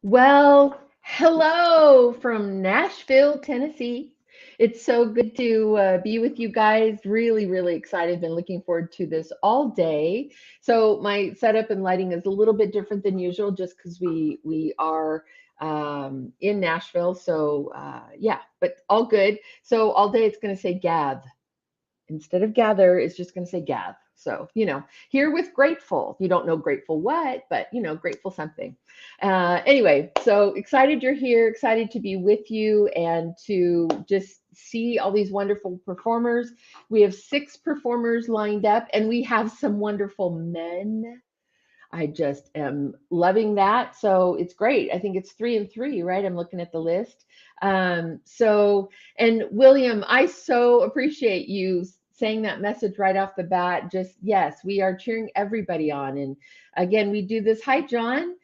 Well, hello from Nashville, Tennessee. It's so good to be with you guys. Really, really excited. Been looking forward to this all day. So my setup and lighting is a little bit different than usual, just because we are in Nashville. So yeah, but all good. So all day it's going to say Gav instead of gather, it's just going to say Gav. So, here with grateful. You don't know grateful what, but grateful something. Anyway, so excited you're here, excited to be with you and to just see all these wonderful performers. We have 6 performers lined up, and we have some wonderful men. I just am loving that. So it's great. I think it's 3 and 3, right? I'm looking at the list. And William, I so appreciate you saying that message right off the bat. Just yes, we are cheering everybody on. And again, we do this. Hi, John.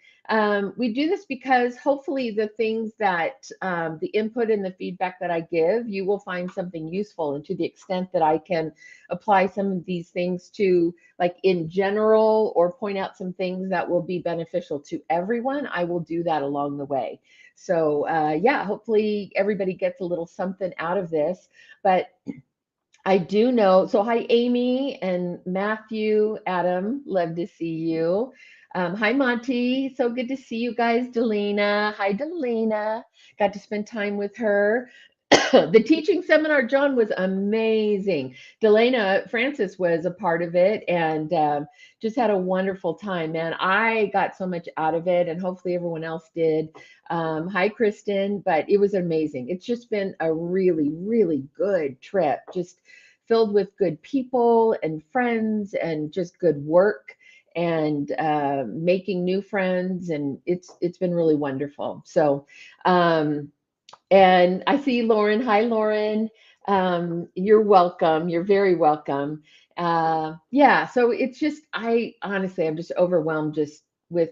We do this because hopefully the things that the input and the feedback that I give, you will find something useful. And to the extent that I can apply some of these things to like in general or point out some things that will be beneficial to everyone, I will do that along the way. So, yeah, hopefully everybody gets a little something out of this. But I do know. So, hi, Amy and Matthew, Adam, love to see you. Hi, Monty. So good to see you guys. Delina. Hi, Delina. Got to spend time with her. The teaching seminar, John, was amazing. Delana Francis was a part of it and just had a wonderful time, man. I got so much out of it, and hopefully everyone else did. Hi, Kristen, but it was amazing. It's just been a really, really good trip, just filled with good people and friends and just good work and making new friends, and it's been really wonderful. So. And I see Lauren. Hi, Lauren. You're welcome. You're very welcome. Yeah, so it's just, I honestly, I'm just overwhelmed just with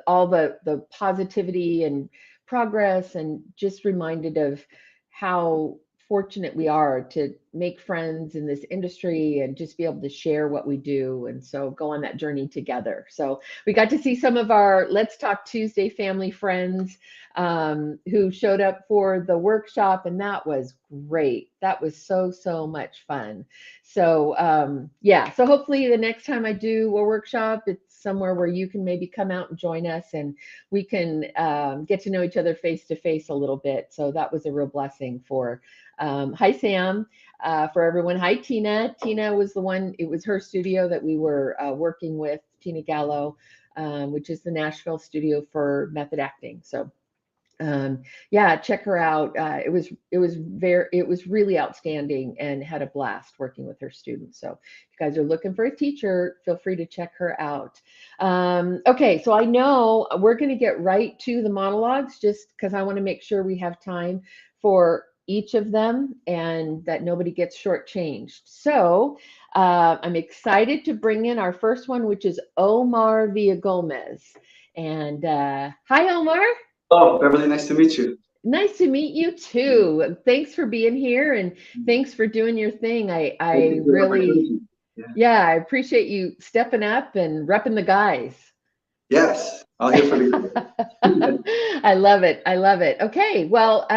all the positivity and progress, and just reminded of how fortunate we are to make friends in this industry and just be able to share what we do, and so go on that journey together. So we got to see some of our Let's Talk Tuesday family friends who showed up for the workshop, and that was great. That was so much fun. So yeah, so hopefully the next time I do a workshop, it's somewhere where you can maybe come out and join us, and we can get to know each other face to face a little bit. So that was a real blessing for. Hi, Sam. For everyone. Hi, Tina. Tina was the one, it was her studio that we were working with, Tina Gallo, which is the Nashville studio for method acting. So yeah, check her out. It was really outstanding, and had a blast working with her students. So if you guys are looking for a teacher, feel free to check her out. Okay, so I know we're going to get right to the monologues, just because I want to make sure we have time for each of them and that nobody gets shortchanged. So I'm excited to bring in our first one, which is Omar Villagomez. And hi, Omar. Oh, Beverly, nice to meet you. Nice to meet you too. Thanks for being here, and thanks for doing your thing. I Thank I you for the really, opportunity. Yeah. yeah, I appreciate you stepping up and repping the guys. Yes, all here for the I love it. I love it. Okay, well,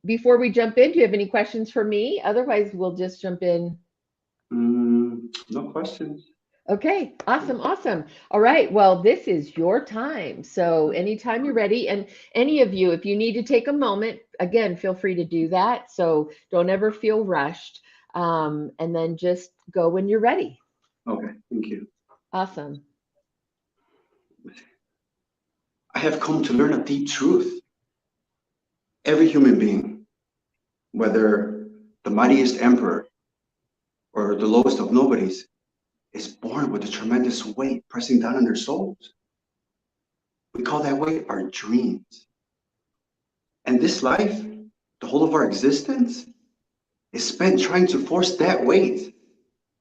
before we jump in, do you have any questions for me? Otherwise, we'll just jump in. No questions. Okay, awesome, awesome. All right, well, this is your time. So anytime you're ready, and any of you, if you need to take a moment, again, feel free to do that. So don't ever feel rushed. And then just go when you're ready. Okay, thank you. Awesome. I have come to learn a deep truth. Every human being, whether the mightiest emperor or the lowest of nobodies, is born with a tremendous weight pressing down on their souls. We call that weight our dreams. And this life, the whole of our existence, is spent trying to force that weight,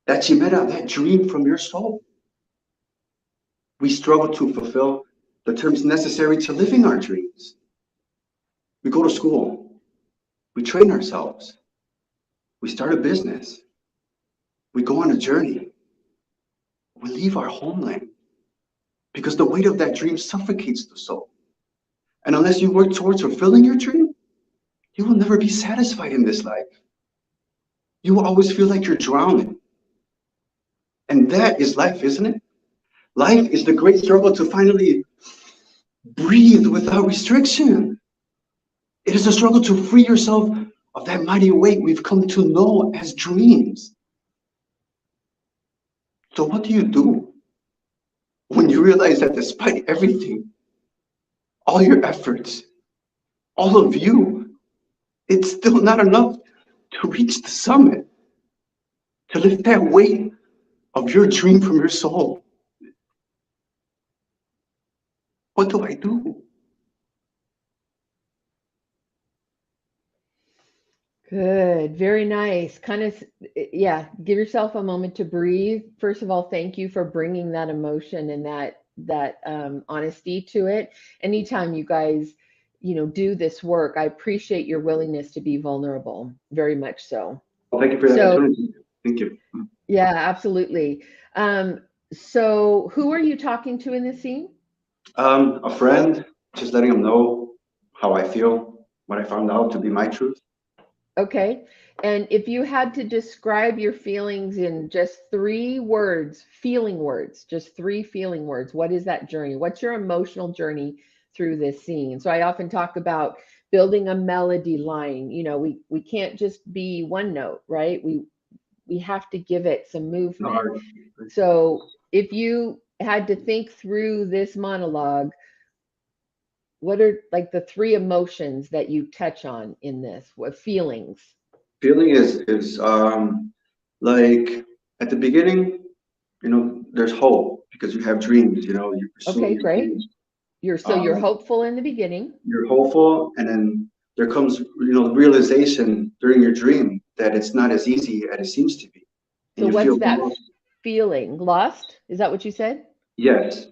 that chimera, that dream from your soul. We struggle to fulfill the terms necessary to living our dreams. We go to school, we train ourselves, we start a business, we go on a journey, we leave our homeland because the weight of that dream suffocates the soul. And unless you work towards fulfilling your dream, you will never be satisfied in this life. You will always feel like you're drowning. And that is life, isn't it? Life is the great struggle to finally breathe without restriction. It is a struggle to free yourself of that mighty weight we've come to know as dreams. So, what do you do when you realize that despite everything, all your efforts, all of you, it's still not enough to reach the summit, to lift that weight of your dream from your soul? What do I do? Good. Very nice. Kind of, yeah, give yourself a moment to breathe. First of all, thank you for bringing that emotion and that honesty to it. Anytime you guys, do this work, I appreciate your willingness to be vulnerable, very much so. Well, thank you for the So, opportunity. Thank you. yeah, absolutely. So who are you talking to in this scene? A friend, just letting him know how I feel, what I found out to be my truth. Okay. And if you had to describe your feelings in just 3 words, feeling words, just 3 feeling words, what is that journey? What's your emotional journey through this scene? So I often talk about building a melody line. We can't just be one note, right? We have to give it some No, movement. So if you had to think through this monologue, what are like the 3 emotions that you touch on in this? What feelings? feeling is like at the beginning, there's hope because you have dreams. You're pursuing Okay, these great. dreams. You're Um, hopeful in the beginning. you're hopeful, and then there comes the realization during your dream that it's not as easy as it seems to be, and So you what's feel that lost. feeling? Lost? Is that what you said? Yes,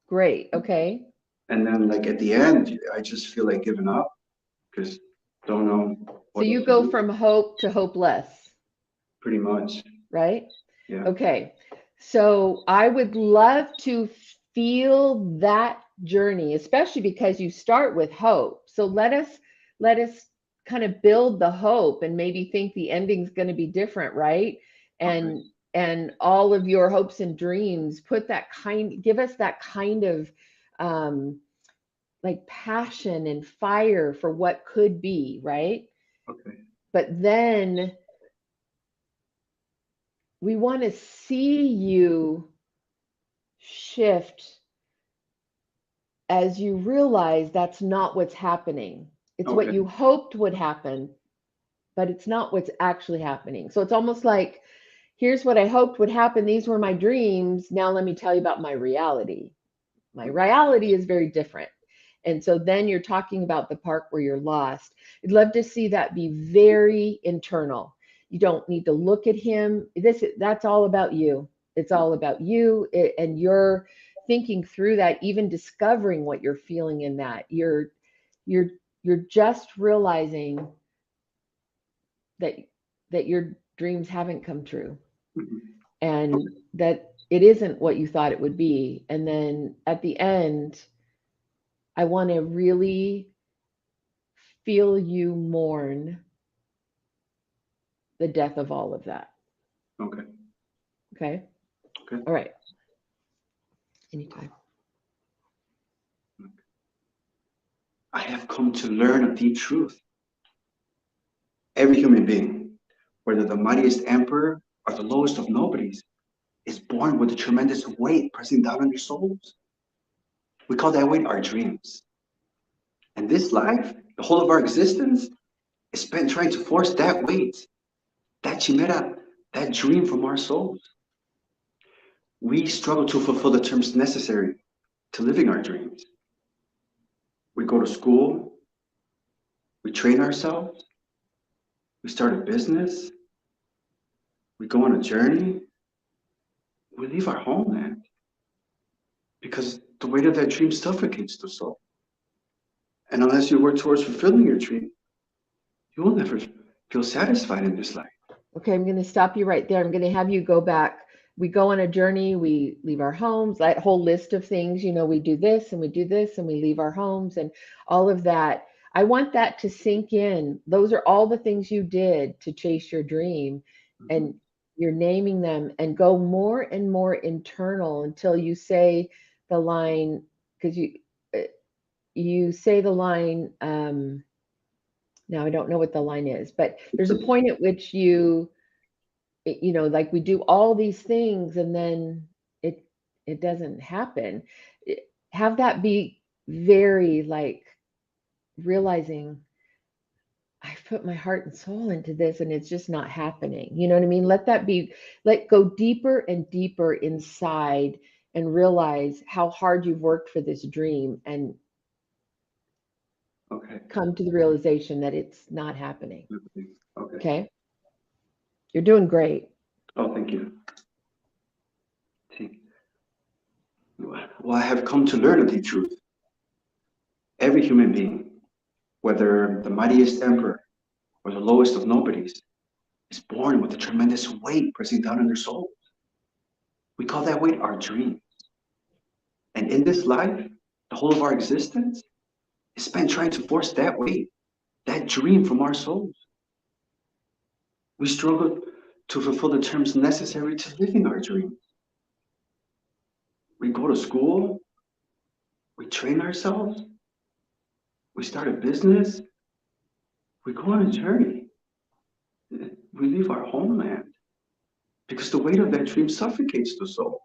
Great. Okay. and then like at the end, I just feel like giving up because don't know So what you else to go do. from hope to hopeless, Pretty much, right? yeah. Okay. So I would love to feel that journey, especially because you start with hope. So let us kind of build the hope and maybe think the ending's going to be different, right? Okay, And all of your hopes and dreams, give us that kind of um like passion and fire for what could be, right? okay, But then we want to see you shift as you realize that's not what's happening. It's what okay, you hoped would happen, but it's not what's actually happening. So it's almost like, here's what I hoped would happen. These were my dreams. Now let me tell you about my reality. My reality is very different. And so then you're talking about the part where you're lost. I'd love to see that be very internal. You don't need to look at him. That's all about you. It's all about you, and you're thinking through that, even discovering what you're feeling in that. You're you're just realizing that your dreams haven't come true, mhm, and okay, that it isn't what you thought it would be. And then at the end, I want to really feel you mourn the death of all of that. okay, Okay. okay. All right. Anytime. I have come to learn a deep truth. Every human being, whether the mightiest emperor or the lowest of nobodies, is born with a tremendous weight pressing down on their souls. We call that weight our dreams. And this life, the whole of our existence, is spent trying to force that weight, that chimera, that dream from our souls. We struggle to fulfill the terms necessary to living our dreams. We go to school, we train ourselves, we start a business, we go on a journey, we leave our homeland because the weight of that dream suffocates the soul. And unless you work towards fulfilling your dream, you will never feel satisfied in this life. Okay, I'm going to stop you right there. I'm going to have you go back. we go on a journey, we leave our homes, that whole list of things, we do this and we do this and we leave our homes and all of that. I want that to sink in. Those are all the things you did to chase your dream, and you're naming them, and go more and more internal until you say the line, because uh, you say the line, now I don't know what the line is, but there's a point at which like we do all these things and then it doesn't happen. Have that be very like realizing I've put my heart and soul into this and it's just not happening. You know what I mean? Let go deeper and deeper inside and realize how hard you've worked for this dream, and Okay. come to the realization that it's not happening. Okay. Okay? You're doing great. Oh, thank you. See, well, I have come to learn the truth. Every human being, whether the mightiest emperor or the lowest of nobodies, is born with a tremendous weight pressing down on their soul. We call that weight our dream. And in this life, the whole of our existence is spent trying to force that weight, that dream from our souls. We struggle to fulfill the terms necessary to living our dreams. We go to school, we train ourselves, we start a business, we go on a journey. We leave our homeland because the weight of that dream suffocates the soul.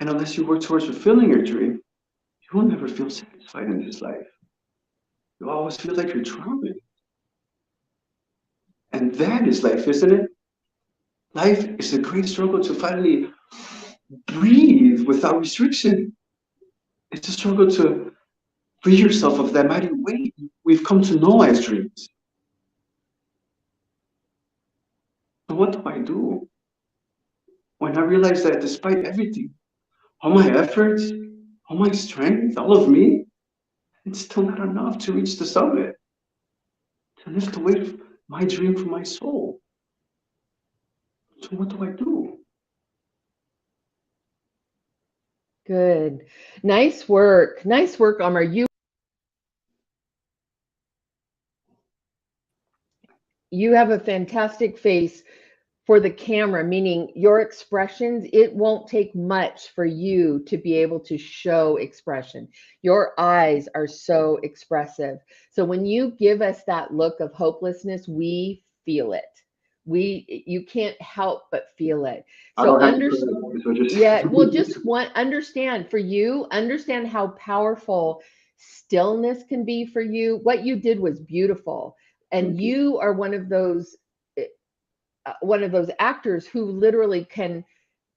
And unless you work towards fulfilling your dream, you will never feel satisfied in this life. You always feel like you're drowning. And that is life, isn't it? Life is a great struggle to finally breathe without restriction. It's a struggle to free yourself of that mighty weight we've come to know as dreams. So what do I do when I realize that despite everything, all my efforts, all my strength, all of me, it's still not enough to reach the summit, to lift the weight of my dream from my soul? So what do I do? Good. Nice work. Nice work, Omar. You have a fantastic face for the camera, meaning your expressions, it won't take much for you to be able to show expression. Your eyes are so expressive. So when you give us that look of hopelessness, we feel it. You can't help but feel it. I So don't have to. So just yeah, well, understand for you, understand how powerful stillness can be for you. What you did was beautiful. And thank you. you are one of those actors who literally can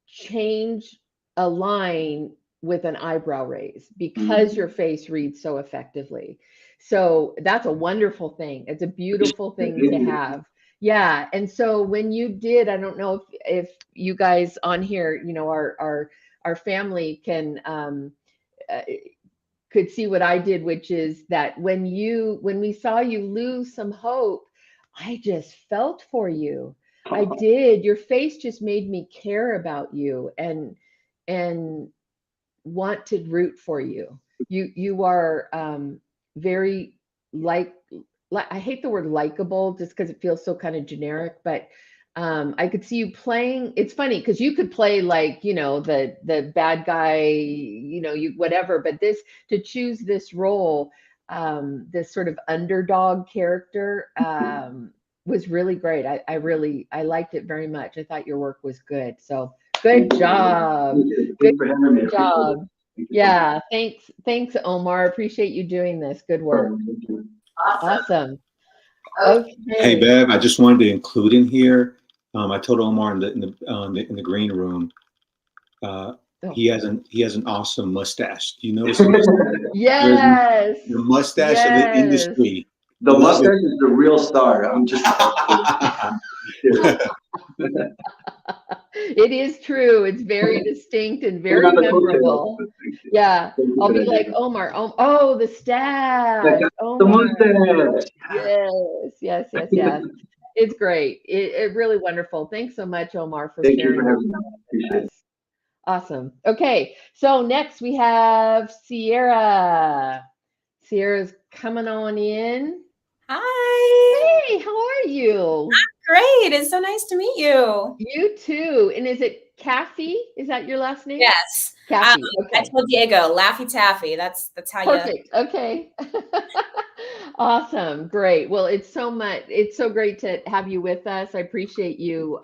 change a line with an eyebrow raise because your face reads so effectively. So that's a wonderful thing. It's a beautiful thing to have. Yeah. And so when you did, I don't know if you guys on here, our family can uh, could see what I did, which is that when we saw you lose some hope, I just felt for you. I did. Your face just made me care about you and want to root for you. You are very like I hate the word likable just because it feels so kind of generic, but I could see you playing. It's funny because you could play like the bad guy, you whatever, but this to choose this role, this sort of underdog character, was really great. I liked it very much. I thought your work was good. So good job. Good Thanks for having me. I appreciate it. job. Thank you so much. Yeah, thanks, Omar. Appreciate you doing this. Good work. Thank you. Awesome. Hey Okay. Bev, I just wanted to include in here. I told Omar in the green room. Oh, He has an awesome mustache. Do you notice the mustache? There's yes. the mustache of the Yes. industry. The Love mustache is the real star. I'm just serious. it. It is true. It's very distinct and Came very on the coattails, memorable. but thank you. Yeah. Thank you I'll for be that, like, David. Omar. The Like, stash. the Omar. mustache. Yes. Yes. Yes. Yes. It's great. It really wonderful. Thanks so much, Omar, for Thank you sharing for this having me. with Appreciate it. us. Awesome. Okay, so next we have Sierra. Sierra's coming on in. Hi. Hey, how are you? Great. It's so nice to meet you. You too. And is it Kathy? Is that your last name? Yes. Kathy. I Okay. told Diego, Laffy Taffy. That's how you. Perfect. Okay. Awesome. Great. Well, it's so great to have you with us. I appreciate you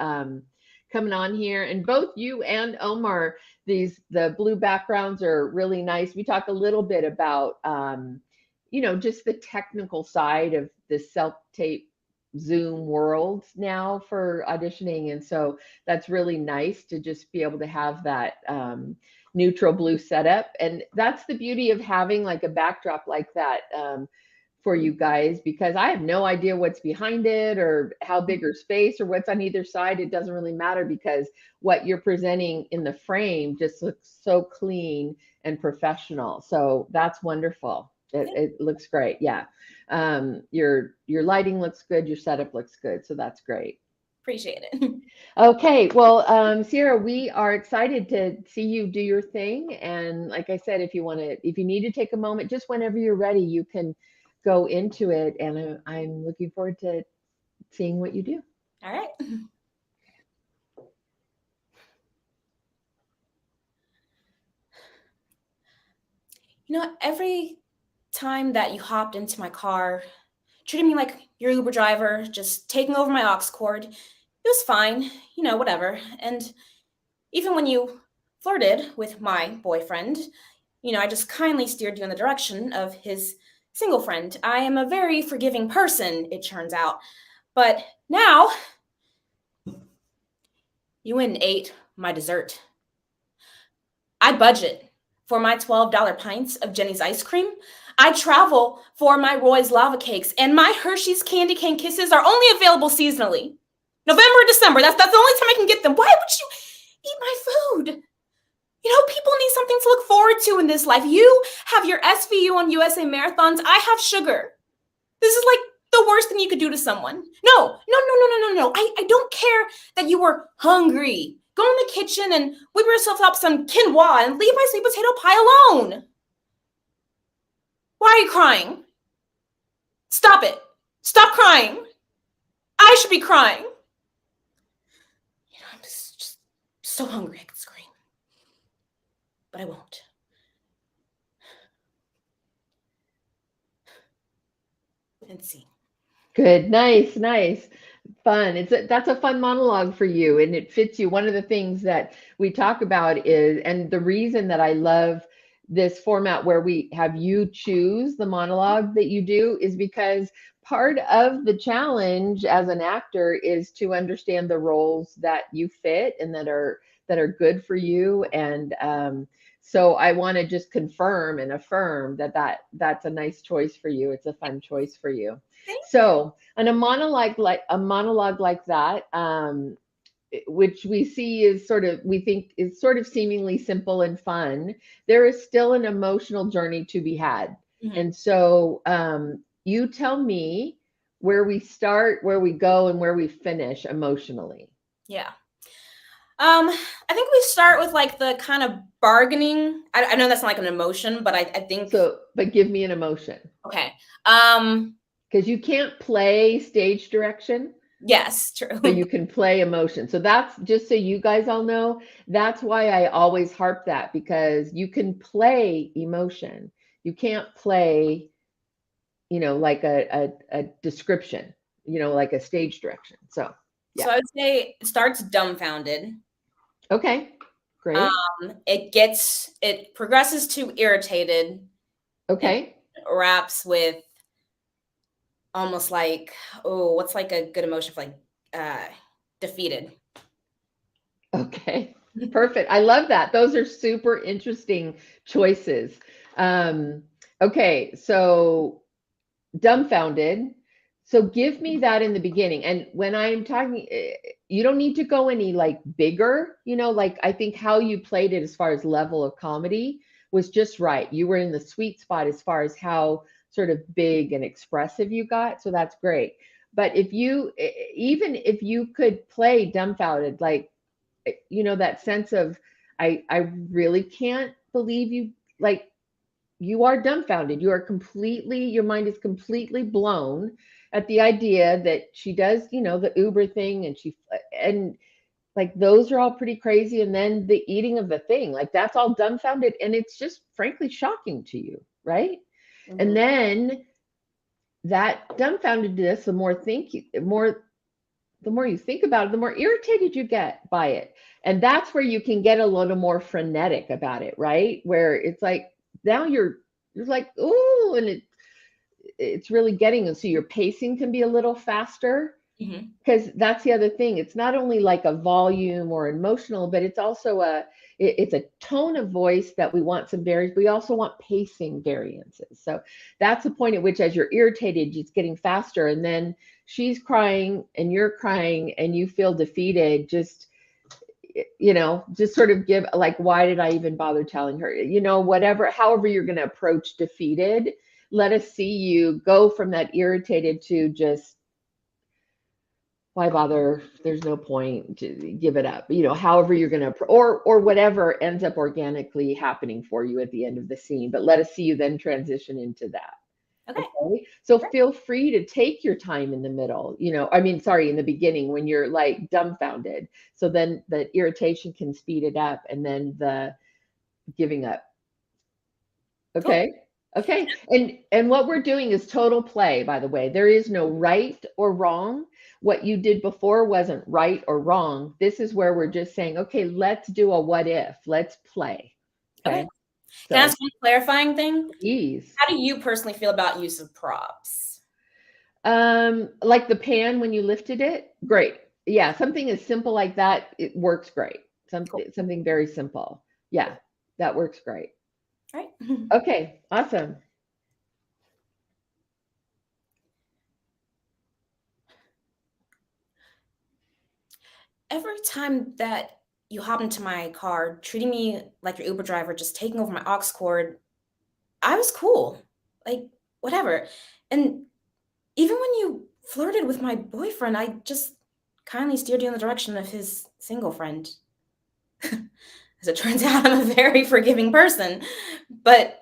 coming on here. And both you and Omar, the blue backgrounds are really nice. We talked a little bit about just the technical side of the self-tape Zoom world now for auditioning. And so that's really nice to just be able to have that neutral blue setup. And that's the beauty of having like a backdrop like that for you guys, because I have no idea what's behind it or how big or space or what's on either side. It doesn't really matter because what you're presenting in the frame just looks so clean and professional. So that's wonderful. It looks great. Yeah. Your lighting looks good. Your setup looks good. So that's great. Appreciate it. Okay, well, Sierra, we are excited to see you do your thing. And like I said, if you need to take a moment, just whenever you're ready, you can go into it. And I'm looking forward to seeing what you do. All right. Every time that you hopped into my car, treating me like your Uber driver, just taking over my aux cord, it was fine, whatever. And even when you flirted with my boyfriend, I just kindly steered you in the direction of his single friend. I am a very forgiving person, it turns out. But now, you went and ate my dessert. I budget for my $12 pints of Jenny's ice cream. I travel for my Roy's lava cakes, and my Hershey's candy cane kisses are only available seasonally. November and December, that's the only time I can get them. Why would you eat my food? People need something to look forward to in this life. You have your SVU on USA marathons. I have sugar. This is like the worst thing you could do to someone. No. I don't care that you were hungry. Go in the kitchen and whip yourself up some quinoa and leave my sweet potato pie alone. Why are you crying? Stop it. Stop crying. I should be crying. I'm just so hungry I could scream. But I won't. And see. Good, nice, nice, fun. That's a fun monologue for you, and it fits you. One of the things that we talk about is, and the reason that I love this format where we have you choose the monologue that you do is because part of the challenge as an actor is to understand the roles that you fit and that are good for you. And so I want to just confirm and affirm that's a nice choice for you. It's a fun choice for you. So, on a monologue like that, which we see is we think is sort of seemingly simple and fun, there is still an emotional journey to be had. Mhm. And so, you tell me where we start, where we go, and where we finish emotionally. Yeah. I think we start with like the kind of bargaining. I know that's not like an emotion, but I think. So, but give me an emotion. Okay. Because you can't play stage direction. Yes, true. But you can play emotion. So that's just so you guys all know, that's why I always harp that, because you can play emotion. You can't play, like a description, like a stage direction. So, yeah. So I would say it starts dumbfounded. Okay, great. It progresses to irritated. Okay. Wraps with almost like, what's like a good emotion for like defeated. Okay, perfect. I love that. Those are super interesting choices. Okay, so dumbfounded. So give me that in the beginning. And when I'm talking, you don't need to go any like bigger, like I think how you played it as far as level of comedy was just right. You were in the sweet spot as far as how sort of big and expressive you got. So that's great. But if you, even if you could play dumbfounded, like, that sense of, I really can't believe you, like, you are dumbfounded. You are completely, your mind is completely blown at the idea that she does, the Uber thing, and like those are all pretty crazy. And then the eating of the thing, like that's all dumbfounded. And it's just frankly shocking to you, right? And then that dumbfoundedness, the more you think about it, the more irritated you get by it. And that's where you can get a little more frenetic about it, right? Where it's like now you're like, ooh, and it's really getting, and so your pacing can be a little faster, because that's the other thing. It's not only like a volume or emotional, but it's also it's a tone of voice that we want some variance. We also want pacing variances. So that's the point at which, as you're irritated, it's getting faster, and then she's crying and you're crying and you feel defeated. Just sort of give, like, why did I even bother telling her? Whatever, however you're going to approach defeated, let us see you go from that irritated to just, why bother? There's no point, to give it up. However you're going to, or whatever ends up organically happening for you at the end of the scene. But let us see you then transition into that. Okay. So feel free to take your time in the middle, in the beginning when you're like dumbfounded. So then the irritation can speed it up, and then the giving up. Okay. Cool. Okay. And what we're doing is total play, by the way. There is no right or wrong. What you did before wasn't right or wrong. This is where we're just saying, okay, let's do a what if. Let's play. Okay. Can I ask one clarifying thing? Please. How do you personally feel about use of props? Like the pan when you lifted it, great. Yeah, something as simple like that, it works great. Something very simple. Yeah, that works great. All right. Okay, awesome. Every time that you hop into my car, treating me like your Uber driver, just taking over my aux cord, I was cool. Like, whatever. And even when you flirted with my boyfriend, I just kindly steered you in the direction of his single friend. As it turns out, I'm a very forgiving person. But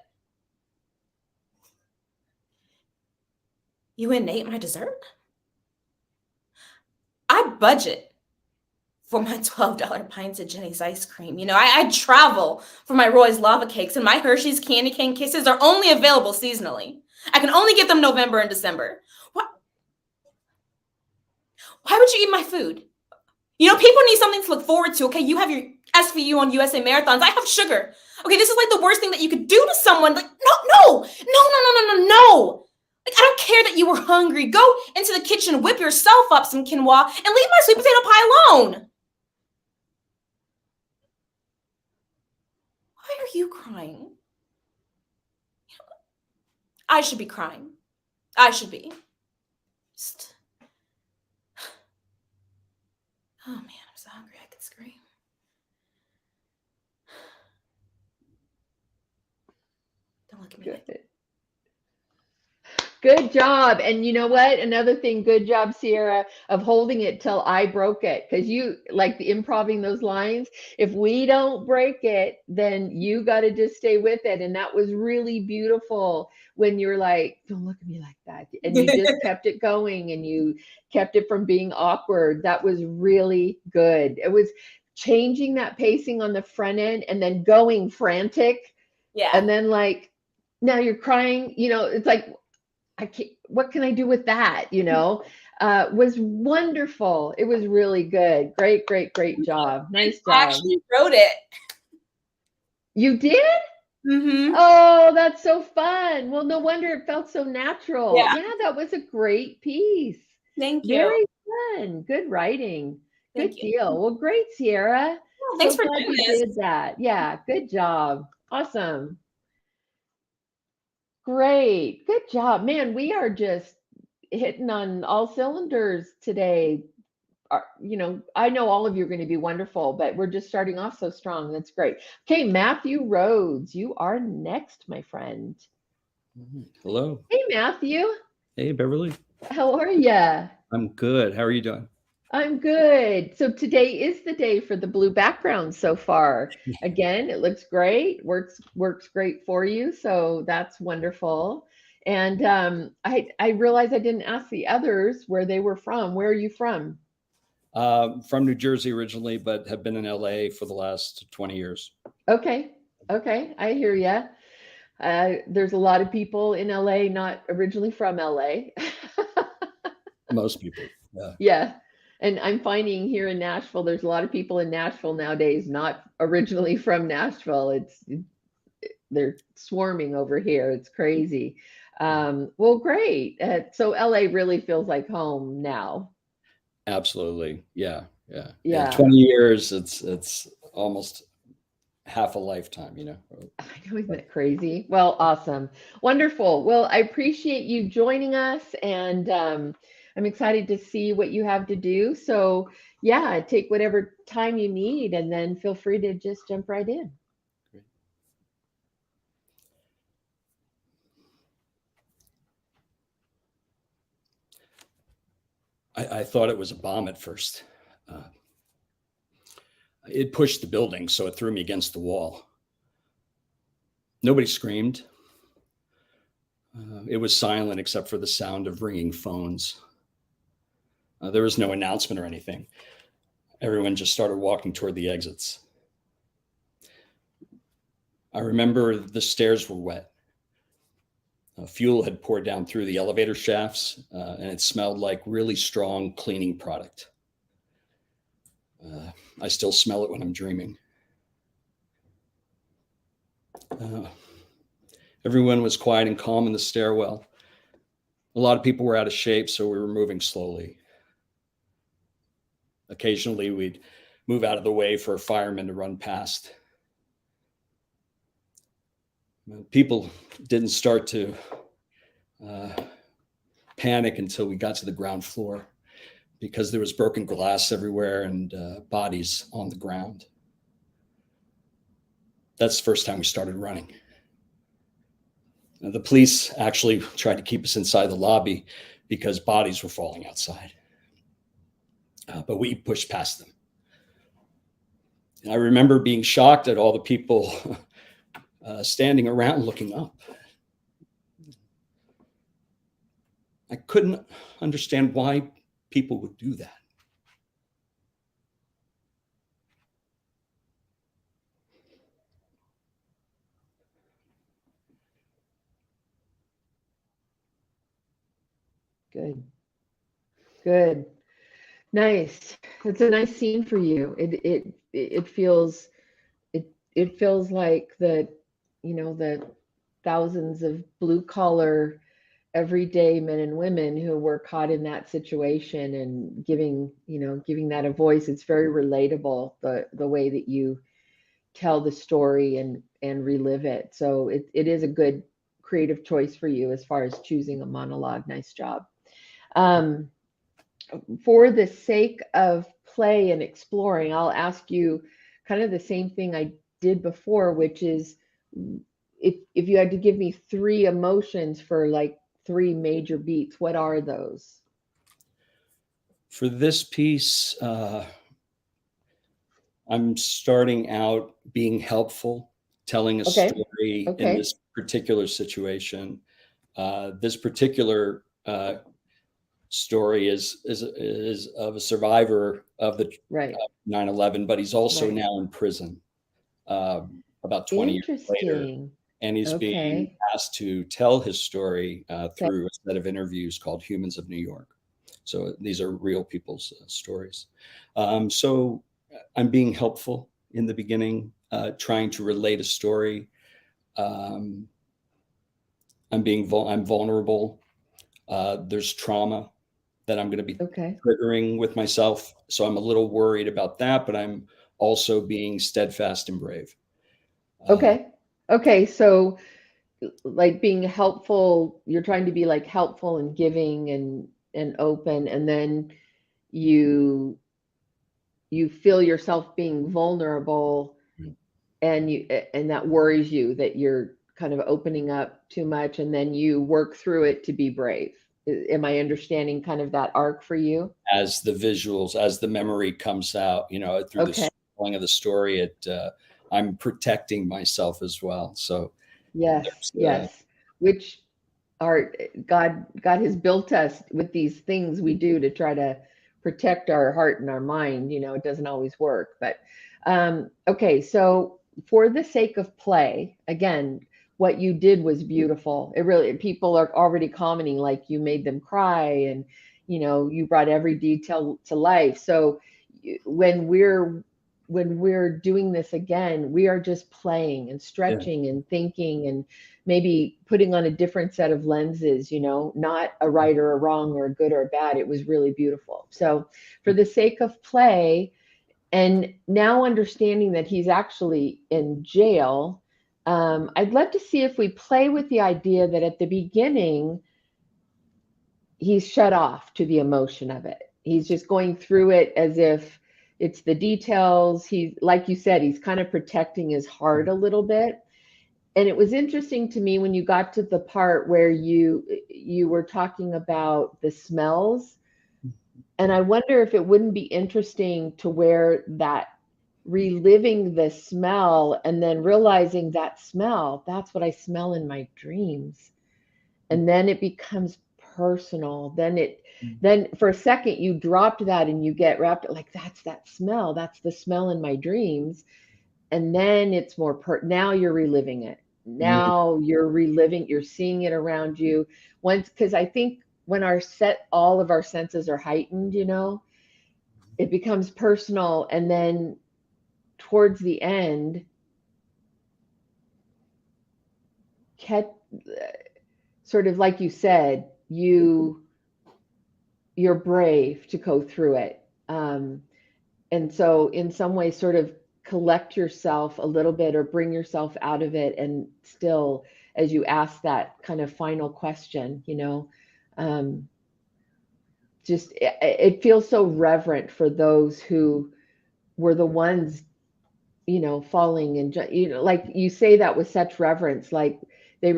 you and Nate my dessert? I budget for my $12 pints of Jenny's ice cream. I travel for my Roy's lava cakes, and my Hershey's candy cane kisses are only available seasonally. I can only get them November and December. Why would you eat my food? People need something to look forward to, okay? You have your SVU on USA Marathons. I have sugar. Okay, this is like the worst thing that you could do to someone. Like, no. Like, I don't care that you were hungry. Go into the kitchen, whip yourself up some quinoa, and leave my sweet potato pie alone. Why are you crying? I should be crying. I should be. Just... Oh, man, I'm so hungry I could scream. Don't look at me like that. Good job. And you know what? Another thing, good job, Sierra, of holding it till I broke it. Because you, like the improving those lines, if we don't break it, then you got to just stay with it. And that was really beautiful when you're like, don't look at me like that. And you just kept it going, and you kept it from being awkward. That was really good. It was changing that pacing on the front end and then going frantic. Yeah. And then like, now you're crying, it's like, what can I do with that? Was wonderful. It was really good. Great job. Nice job. I actually wrote it. You did? Mm-hmm. Oh, that's so fun. Well, no wonder it felt so natural. Yeah, that was a great piece. Thank you. Very fun. Good writing. Good deal. Well, great, Sierra. Well, thanks for doing this. Did that. Yeah, good job. Awesome. Great. Good job. Man, we are just hitting on all cylinders today. I know all of you are going to be wonderful, but we're just starting off so strong. That's great. Okay, Matthew Rhodes, you are next, my friend. Hello. Hey, Matthew. Hey, Beverly. How are you? I'm good. How are you doing? I'm good. So today is the day for the blue background so far. Again, it looks great. Works great for you. So that's wonderful. And I realized I didn't ask the others where they were from. Where are you from? From New Jersey originally, but have been in LA for the last 20 years. Okay. Okay. I hear ya. There's a lot of people in LA not originally from LA. Most people. Yeah. Yeah. And I'm finding here in Nashville, there's a lot of people in Nashville nowadays not originally from Nashville. They're swarming over here. It's crazy. Well, great. So LA really feels like home now. Absolutely. Yeah. Yeah. Yeah. Yeah. 20 years. It's almost half a lifetime, you know. I know, isn't that crazy? Well, awesome. Wonderful. Well, I appreciate you joining us, and I'm excited to see what you have to do. So, yeah, take whatever time you need, and then feel free to just jump right in. Great. I thought it was a bomb at first. Uh, it pushed the building, so it threw me against the wall. Nobody screamed. It was silent except for the sound of ringing phones. There was no announcement or anything. Everyone just started walking toward the exits. I remember the stairs were wet. Fuel had poured down through the elevator shafts, and it smelled like really strong cleaning product. I still smell it when I'm dreaming. Everyone was quiet and calm in the stairwell. A lot of people were out of shape, so we were moving slowly. Occasionally, we'd move out of the way for a fireman to run past. People didn't start to panic until we got to the ground floor because there was broken glass everywhere and bodies on the ground. That's the first time we started running. The police actually tried to keep us inside the lobby because bodies were falling outside. But we pushed past them. And I remember being shocked at all the people standing around looking up. I couldn't understand why people would do that. Good. Good. Nice. It's a nice scene for you. It feels like the thousands of blue collar everyday men and women who were caught in that situation and giving that a voice. It's very relatable, the way that you tell the story and relive it. So it is a good creative choice for you as far as choosing a monologue. Nice job. Um, for the sake of play and exploring, I'll ask you kind of the same thing I did before, which is if you had to give me three emotions for like three major beats, what are those? For this piece, I'm starting out being helpful, telling a Okay. story in Okay. this particular situation. This particular story is of a survivor of the Right. 9/11, but he's also Right. now in prison about 20 years later, Interesting. and he's being Okay. asked to tell his story Okay. through a set of interviews called Humans of New York. So these are real people's stories. So I'm being helpful in the beginning, trying to relate a story. Um, I'm vulnerable. There's trauma that I'm going to be Okay. triggering with myself. So I'm a little worried about that, but I'm also being steadfast and brave. Okay. Okay. So like being helpful, you're trying to be like helpful and giving and open, and then you you feel yourself being vulnerable, and that worries you that you're kind of opening up too much, and then you work through it to be brave. Am I understanding kind of that arc for you? As the visuals, as the memory comes out, through Okay. the telling of the story, I'm protecting myself as well. So Yes, there's, yes. Which our God has built us with these things we do to try to protect our heart and our mind. It doesn't always work, but okay. So for the sake of play, again, what you did was beautiful. It really, people are already commenting like you made them cry, and you brought every detail to life. So when we're doing this again, we are just playing and yeah, stretching and thinking and maybe putting on a different set of lenses, not a right or a wrong or a good or a bad. It was really beautiful. So, for the sake of play, and now understanding that he's actually in jail, I'd love to see if we play with the idea that at the beginning, he's shut off to the emotion of it. He's just going through it as if it's the details. He's, like you said, he's kind of protecting his heart a little bit. And it was interesting to me when you got to the part where you were talking about the smells. And I wonder if it wouldn't be interesting to where that reliving the smell and then realizing that smell, that's what I smell in my dreams. And then it becomes personal. Then for a second you dropped that and you get wrapped like that's that smell. That's the smell in my dreams. And then it's more now you're reliving it. mm, Now you're seeing it around you. Once, because I think when all of our senses are heightened, it becomes personal. And then towards the end, sort of like you said, you're brave to go through it. And so in some ways sort of collect yourself a little bit or bring yourself out of it, and still, as you ask that kind of final question, just it feels so reverent for those who were the ones, falling, and like you say that with such reverence, like they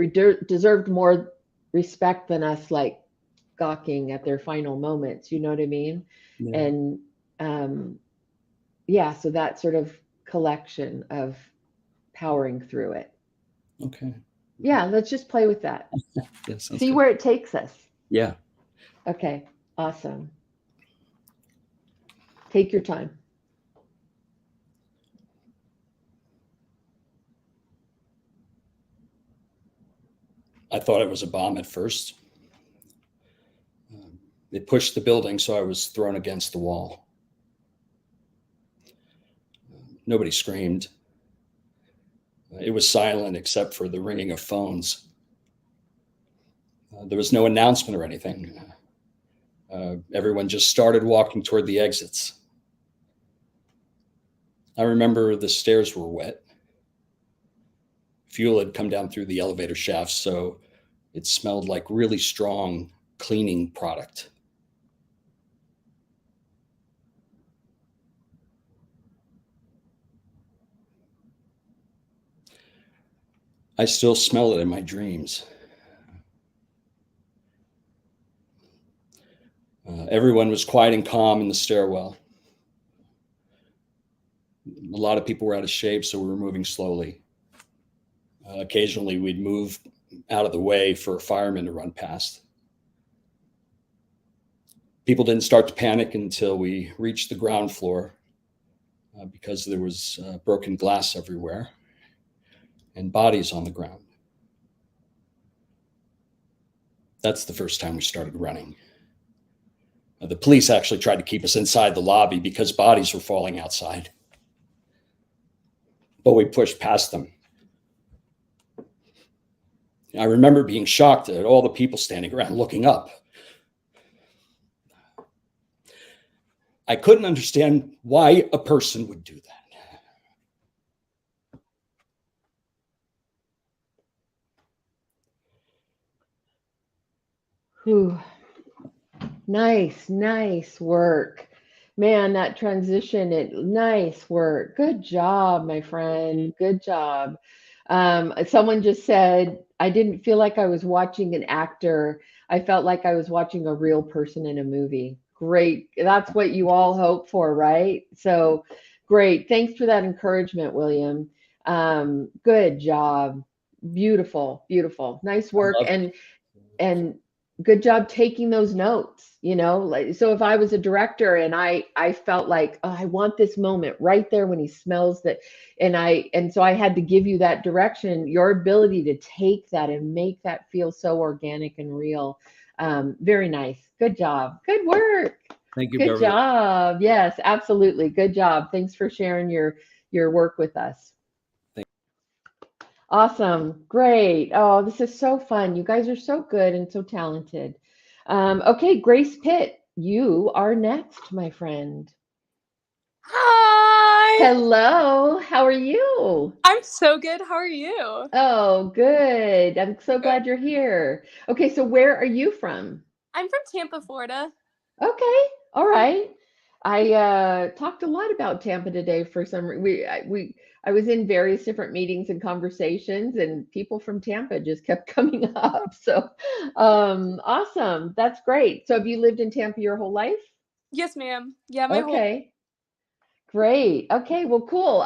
deserved more respect than us, like gawking at their final moments, you know what I mean? yeah, And yeah, so that sort of collection of powering through it. okay, Yeah, let's just play with that. yeah, sounds See good. where it takes us. Yeah, Okay, awesome. Take your time. I thought it was a bomb at first. They pushed the building, so I was thrown against the wall. Nobody screamed. It was silent except for the ringing of phones. There was no announcement or anything. Everyone just started walking toward the exits. I remember the stairs were wet. Fuel had come down through the elevator shafts, so it smelled like really strong cleaning product. I still smell it in my dreams. Everyone was quiet and calm in the stairwell. A lot of people were out of shape, so we were moving slowly. Occasionally, we'd move out of the way for a fireman to run past. People didn't start to panic until we reached the ground floor because there was broken glass everywhere and bodies on the ground. That's the first time we started running. The police actually tried to keep us inside the lobby because bodies were falling outside. But we pushed past them. I remember being shocked at all the people standing around looking up. I couldn't understand why a person would do that. Whew. Nice work. Man, that transition, nice work. Good job, my friend. Good job. Someone just said, I didn't feel like I was watching an actor. I felt like I was watching a real person in a movie. Great. That's what you all hope for, right? So great. Thanks for that encouragement, William. Good job. Beautiful, beautiful. Nice I work. love And good job taking those notes, you know. Like, so if I was a director and I felt like, oh, I want this moment right there when he smells that, and so I had to give you that direction. Your ability to take that and make that feel so organic and real. Very nice. Good job. Good work. Thank you, Good Beverly. job. Yes, absolutely. Good job. Thanks for sharing your work with us. Thank Awesome. Great. Oh, this is so fun. You guys are so good and so talented. Okay, Grace Pitt, you are next, my friend. Hi! Hello. How are you? I'm so good. How are you? Oh, good. I'm so Good. glad you're here. Okay, so where are you from? I'm from Tampa, Florida. Okay. All right. I talked a lot about Tampa today for some I was in various different meetings and conversations, and people from Tampa just kept coming up. So awesome. That's great. So have you lived in Tampa your whole life? Yes, ma'am. Yeah, my whole Okay. Great. Okay, well, cool.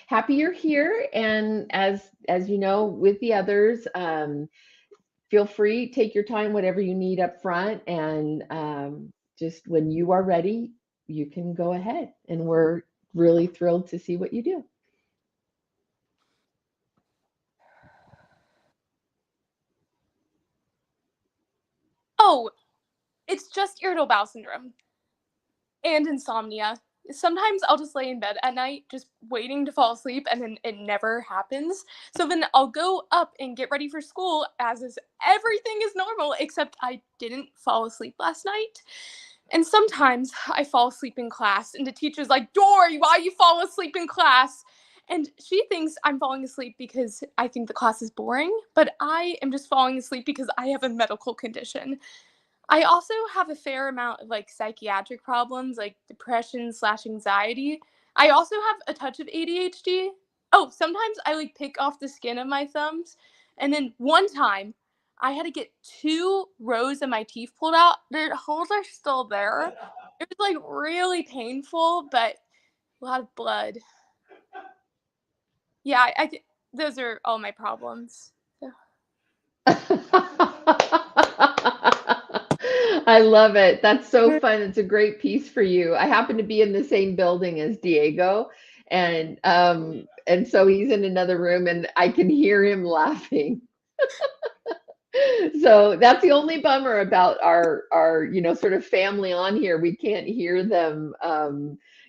Happy you're here. And as you know, with the others, feel free, take your time, whatever you need up front, and just when you are ready, you can go ahead. And we're really thrilled to see what you do. Oh, it's just irritable bowel syndrome and insomnia. Sometimes I'll just lay in bed at night just waiting to fall asleep and then it never happens. So then I'll go up and get ready for school as is everything is normal except I didn't fall asleep last night. And sometimes I fall asleep in class, and the teacher's like, Dory, why you fall asleep in class? And she thinks I'm falling asleep because I think the class is boring, but I am just falling asleep because I have a medical condition. I also have a fair amount of like psychiatric problems, like depression/anxiety. I also have a touch of ADHD. Oh, sometimes I like pick off the skin of my thumbs. And then one time I had to get 2 rows of my teeth pulled out. The holes are still there. It was like really painful, but a lot of blood. Yeah, those are all my problems. So. I love it. That's so fun. It's a great piece for you. I happen to be in the same building as Diego, and so he's in another room, and I can hear him laughing. So that's the only bummer about our sort of family on here. We can't hear them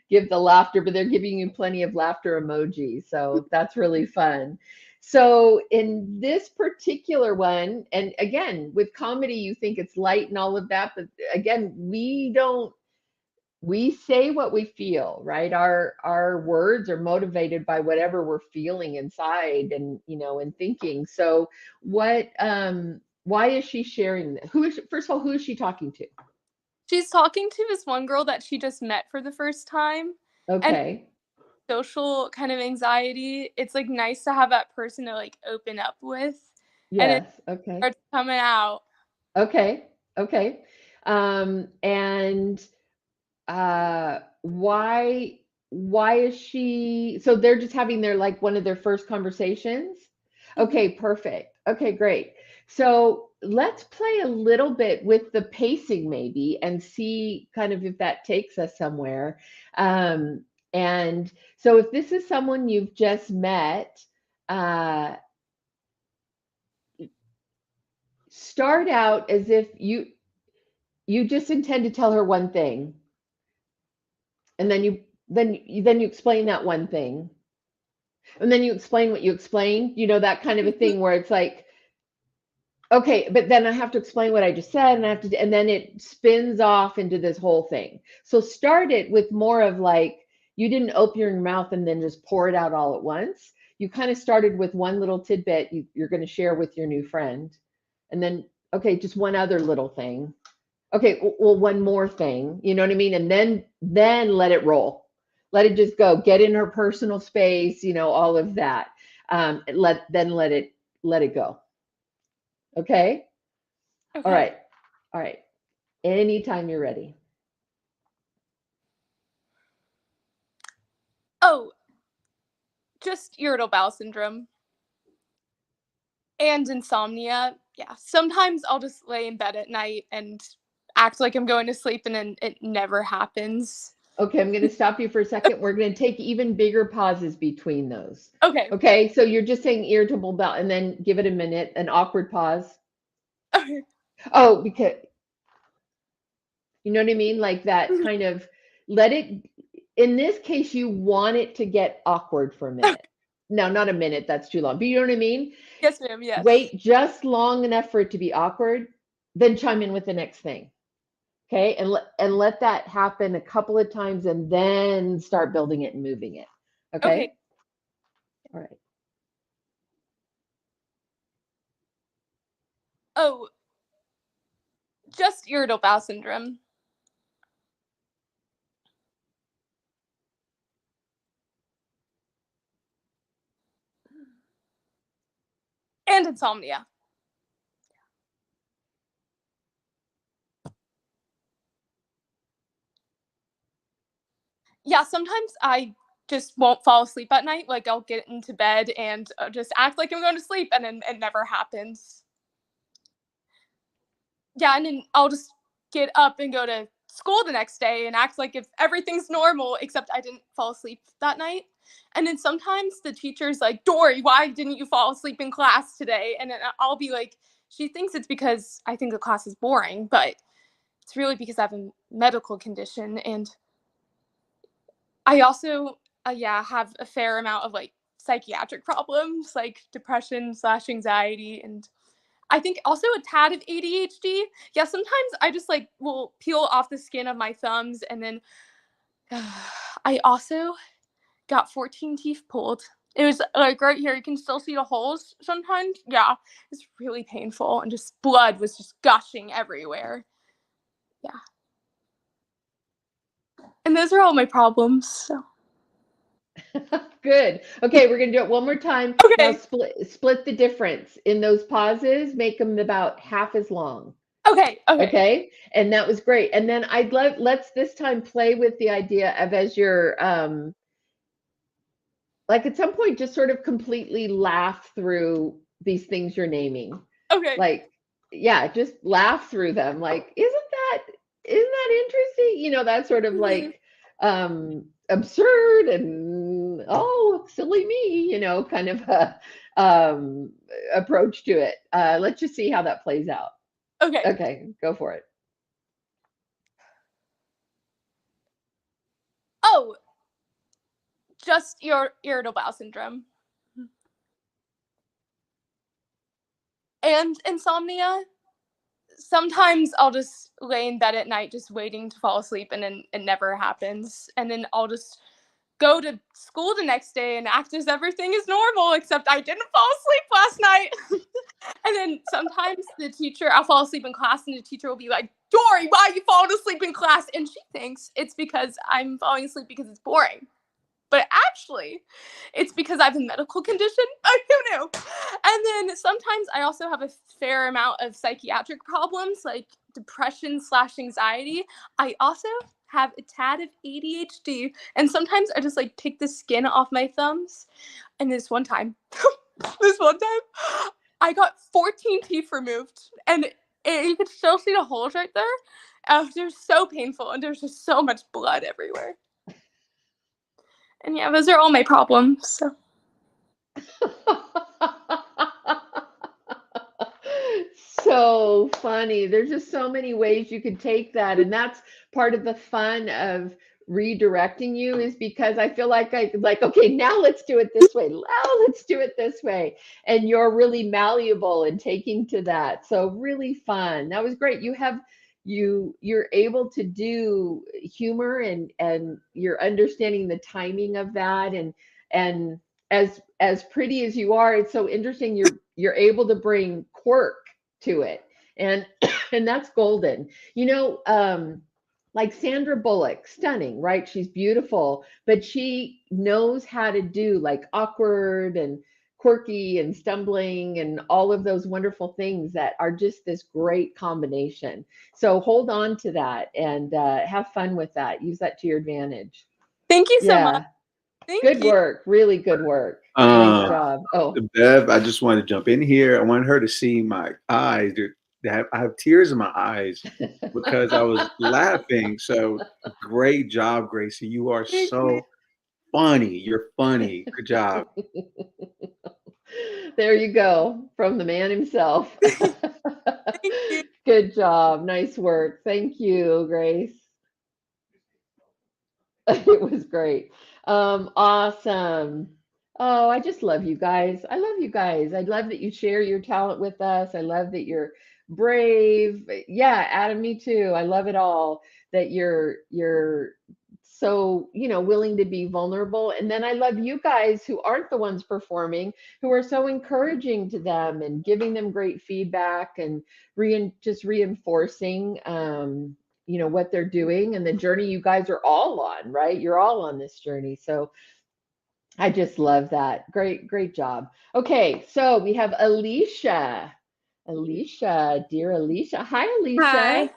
give the laughter, but they're giving you plenty of laughter emojis. So that's really fun. So in this particular one, and again, with comedy, you think it's light and all of that, but again, we say what we feel, right? Our words are motivated by whatever we're feeling inside and and thinking. So what why is she sharing that? First of all, who is she talking to? She's talking to this one girl that she just met for the first time. And Okay. social kind of anxiety, it's like nice to have that person to like open up with. And it Yes. Okay. starts coming out. Okay. Okay. And why is she, so they're just having their like one of their first conversations? Mhm. Okay, perfect. Okay, great. So let's play a little bit with the pacing maybe and see kind of if that takes us somewhere. And so if this is someone you've just met, uh, start out as if you just intend to tell her one thing, and then you explain that one thing, and then you explain what you explained, that kind of a Mhm. thing where it's like, okay, but then I have to explain what I just said, and I have to, and then it spins off into this whole thing. So start it with more of like, you didn't open your mouth and then just pour it out all at once. You kind of started with one little tidbit you're going to share with your new friend, and then, okay, just one other little thing. Okay, well, one more thing, you know what I mean? And then let it roll. Let it just go. Get in her personal space, all of that. Let it go. Okay? All Okay. right. All right. Anytime you're ready. Oh, just irritable bowel syndrome and insomnia. Yeah, sometimes I'll just lay in bed at night and act like I'm going to sleep, and then it never happens. Okay, I'm going to stop you for a second. We're going to take even bigger pauses between those. Okay. Okay, so you're just saying irritable bowel, and then give it a minute, an awkward pause. Okay. Oh, because you know what I mean? Like that kind of let it, in this case, you want it to get awkward for a minute. No, not a minute, that's too long. But you know what I mean? Yes, ma'am. Yes. Wait just long enough for it to be awkward, then chime in with the next thing. Okay, and let that happen a couple of times and then start building it and moving it. Okay? Okay. All right. Oh, just irritable bowel syndrome and insomnia. Yeah, sometimes I just won't fall asleep at night. Like I'll get into bed and just act like I'm going to sleep, and then it never happens. Yeah, and then I'll just get up and go to school the next day and act like if everything's normal, except I didn't fall asleep that night. And then sometimes the teacher's like, Dory, why didn't you fall asleep in class today? And then I'll be like, she thinks it's because I think the class is boring, but it's really because I have a medical condition. And I also, yeah, have a fair amount of like psychiatric problems, like depression/anxiety, and I think also a tad of ADHD. Yeah, sometimes I just like will peel off the skin of my thumbs, and then I also got 14 teeth pulled. It was like right here, you can still see the holes sometimes. Yeah, it's really painful, and just blood was just gushing everywhere. Yeah. And those are all my problems. So. Good. Okay, we're gonna do it one more time. Now Okay. split the difference in those pauses, make them about half as long. Okay. Okay. And that was great. And then let's this time play with the idea of as you're like at some point just sort of completely laugh through these things you're naming. Okay. Like, yeah, just laugh through them. Like, isn't that interesting? You know, that sort of like absurd and oh, silly me, you know, kind of a approach to it. Let's just see how that plays out. Okay. Okay, go for it. Oh, just your irritable bowel syndrome and insomnia. Sometimes I'll just lay in bed at night just waiting to fall asleep, and then it never happens. And then I'll just go to school the next day and act as everything is normal, except I didn't fall asleep last night. And then sometimes I'll fall asleep in class, and the teacher will be like, Dory, why are you falling asleep in class? And she thinks it's because I'm falling asleep because it's boring. But actually, it's because I have a medical condition. Who knew? And then sometimes I also have a fair amount of psychiatric problems, like depression/anxiety. I also have a tad of ADHD, and sometimes I just like take the skin off my thumbs. And this one time, I got 14 teeth removed, and you could still see the holes right there. They're so painful, and there's just so much blood everywhere. And yeah, those are all my problems. So. So funny. There's just so many ways you could take that. And that's part of the fun of redirecting you is because I feel like okay, now let's do it this way. Now let's do it this way. And you're really malleable in taking to that. So really fun. That was great. You're able to do humor and you're understanding the timing of that and as pretty as you are, it's so interesting you're able to bring quirk to it. And and that's golden. You know, like Sandra Bullock, stunning, right? She's beautiful, but she knows how to do like awkward and quirky and stumbling and all of those wonderful things that are just this great combination. So hold on to that and have fun with that. Use that to your advantage. Thank you so much. Yeah. Thank Good you. work. Really good work. Nice Um, job. Oh, Bev, I just wanted to jump in here. I wanted her to see my eyes. I have tears in my eyes because I was laughing. So great job, Gracie. You are Thank you. so funny. You're funny. Good job. there you go from the man himself. Thank you. Good job. Nice work. Thank you, Grace. It was great. Awesome. Oh, I just love you guys. I love you guys. I love that you share your talent with us. I love that you're brave. Yeah, Adam, me too. I love it all that you're so, willing to be vulnerable. And then I love you guys who aren't the ones performing, who are so encouraging to them and giving them great feedback and just reinforcing what they're doing and the journey you guys are all on, right? You're all on this journey. So I just love that. Great, great job. Okay, so we have Alicia. Alicia, dear Alicia. Hi, Alicia. Hi,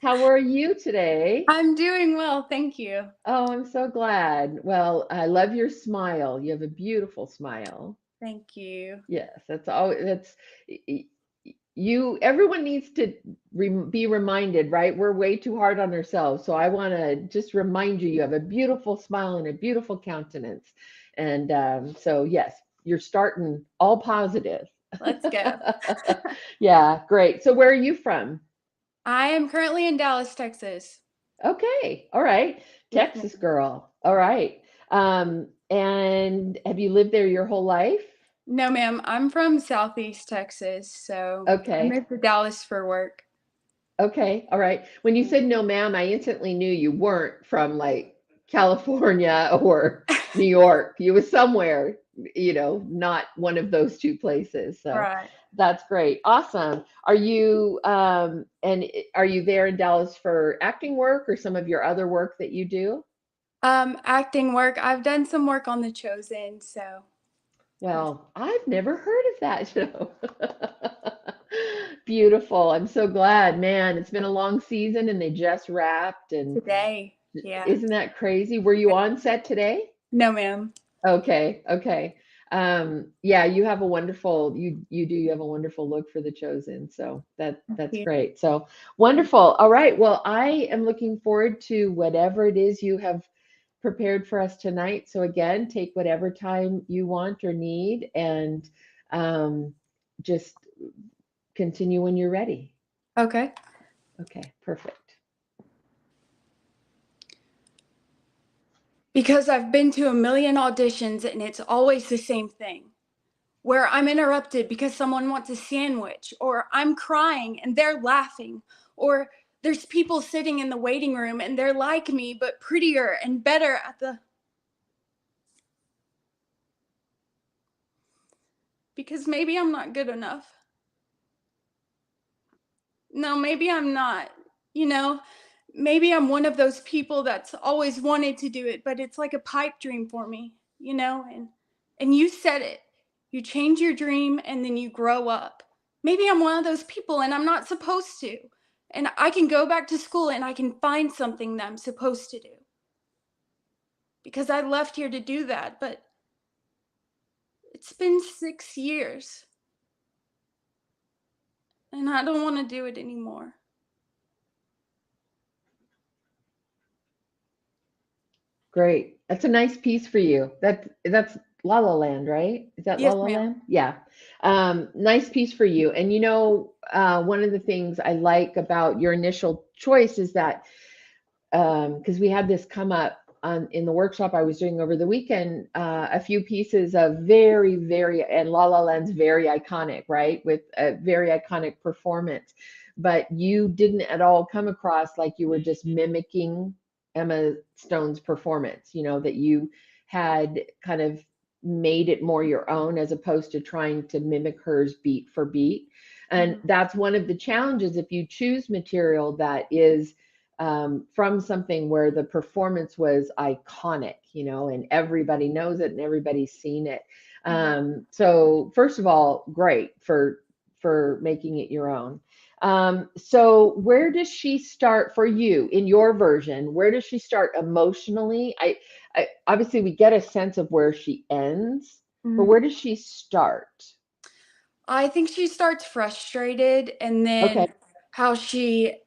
How are you today? I'm doing well, thank you. Oh, I'm so glad. Well, I love your smile. You have a beautiful smile. Thank you. Yes, that's all. Everyone needs to be reminded, right? We're way too hard on ourselves. So I want to just remind you, you have a beautiful smile and a beautiful countenance. And so, yes, you're starting all positive. Let's go. Yeah, great. So, where are you from? I am currently in Dallas, Texas. Okay, all right. Yes, Texas ma'am. girl. All right. And have you lived there your whole life? No, ma'am, I'm from Southeast Texas, so I Okay. moved to Dallas for work. Okay, all right. When you said no, ma'am, I instantly knew you weren't from like California or New York. You was somewhere, not one of those two places. So Right. that's great. Awesome. Are you there in Dallas for acting work or some of your other work that you do? Acting work. I've done some work on The Chosen, so Well, I've never heard of that show. Beautiful. I'm so glad, man. It's been a long season and they just wrapped. And today, yeah. isn't that crazy? Were you on set today? No, ma'am. Okay, okay. Yeah, you have a wonderful you have a wonderful look for The Chosen. So Thank that's you. great. So wonderful. All right. Well, I am looking forward to whatever it is you have prepared for us tonight. So again, take whatever time you want or need and just continue when you're ready. Okay. Okay, perfect. Because I've been to a million auditions and it's always the same thing, where I'm interrupted because someone wants a sandwich, or I'm crying and they're laughing, or there's people sitting in the waiting room and they're like me, but prettier and better at the. Because maybe I'm not good enough. No, maybe I'm not. You know, maybe I'm one of those people that's always wanted to do it, but it's like a pipe dream for me, and you said it. You change your dream and then you grow up. Maybe I'm one of those people and I'm not supposed to. And I can go back to school and I can find something that I'm supposed to do. Because I left here to do that, but it's been 6 years and I don't want to do it anymore. Great. That's a nice piece for you. That's La La Land, right? Is that La Yes, La ma'am. Land? Yeah. Nice piece for you. And one of the things I like about your initial choice is that because we had this come up in the workshop I was doing over the weekend, a few pieces of very, very, and La La Land's very iconic, right? With a very iconic performance. But you didn't at all come across like you were just mimicking Emma Stone's performance, that you had kind of made it more your own as opposed to trying to mimic hers beat for beat. And that's one of the challenges if you choose material that is from something where the performance was iconic, and everybody knows it and everybody's seen it. So first of all, great for making it your own. So where does she start for you in your version? Where does she start emotionally? I obviously we get a sense of where she ends, but where does she start? I think she starts frustrated, and Okay. then how she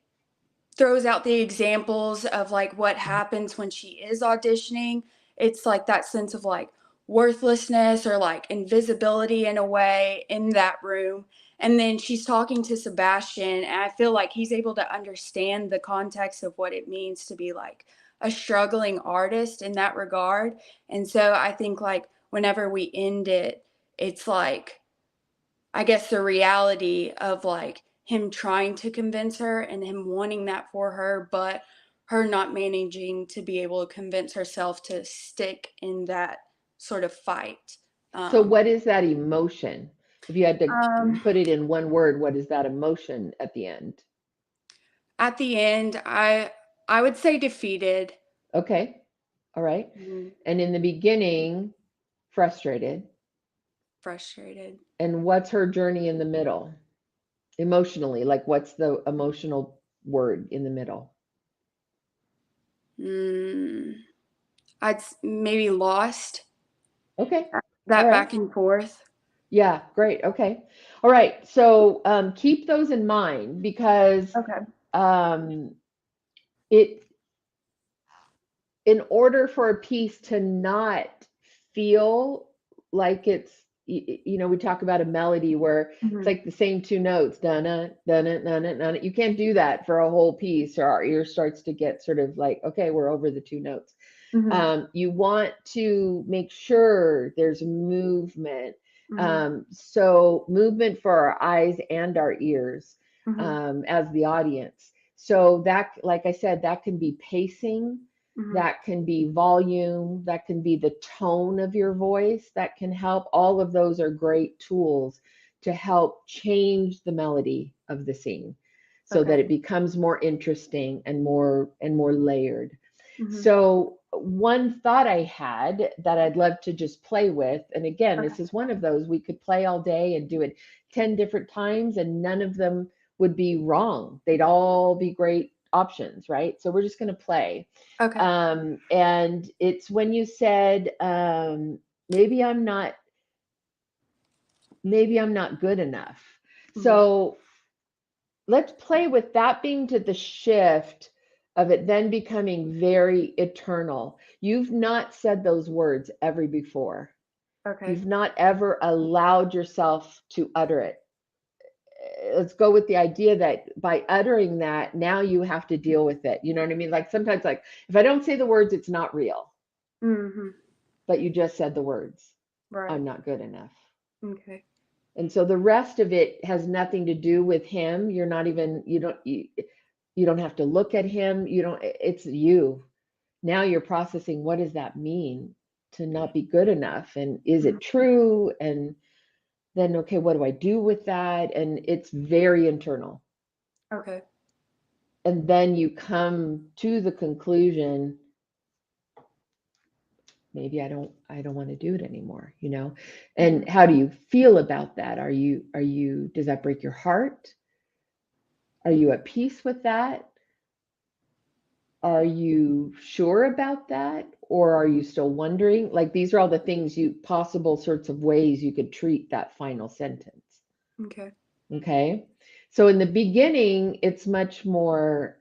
throws out the examples of like what happens when she is auditioning. It's like that sense of like worthlessness or like invisibility in a way in that room. And then she's talking to Sebastian, and I feel like he's able to understand the context of what it means to be like a struggling artist in that regard. And so I think like whenever we end it, it's like, I guess the reality of like him trying to convince her and him wanting that for her, but her not managing to be able to convince herself to stick in that sort of fight. So what is that emotion? If you had to Um, put it in one word, what is that emotion at the end? at the end, I would say defeated. Okay. All right. Mhm. And in the beginning, frustrated. Frustrated. And what's her journey in the middle? Emotionally, like what's the emotional word in the middle? Mm, maybe lost. Okay. All That right. back and forth. Yeah, great. Okay. All right. So keep those in mind because Okay. um, it in order for a piece to not feel like it's we talk about a melody where it's like the same two notes, dun dun dun dun. You can't do that for a whole piece, or our ear starts to get sort of like, okay, we're over the two notes. You want to make sure there's movement. So movement for our eyes and our ears as the audience. So that, like I said, that can be pacing, that can be volume, that can be the tone of your voice, that can help. All of those are great tools to help change the melody of the scene so that it becomes more interesting and more layered. So one thought I had that I'd love to just play with, and again, this is one of those we could play all day and do it 10 different times and none of them would be wrong. They'd all be great options, right? So we're just going to play. Okay. And it's when you said, maybe I'm not good enough. So let's play with that being to the shift of it then becoming very eternal. You've not said those words ever before. Okay. You've not ever allowed yourself to utter it. Let's go with the idea that by uttering that, now you have to deal with it. You know what I mean? Like sometimes, like if I don't say the words, it's not real. But you just said the words. Right. I'm not good enough. Okay. And so the rest of it has nothing to do with him. You're not even, you don't have to look at him. It's you. Now you're processing, what does that mean to not be good enough? And is it true? And then, okay, what do I do with that? And it's very internal. Okay. And then you come to the conclusion, maybe I don't want to do it anymore, And how do you feel about that? Does that break your heart? Are you at peace with that? Are you sure about that? Or are you still wondering? Like these are all the things possible sorts of ways you could treat that final sentence. Okay. Okay. So in the beginning, it's much more,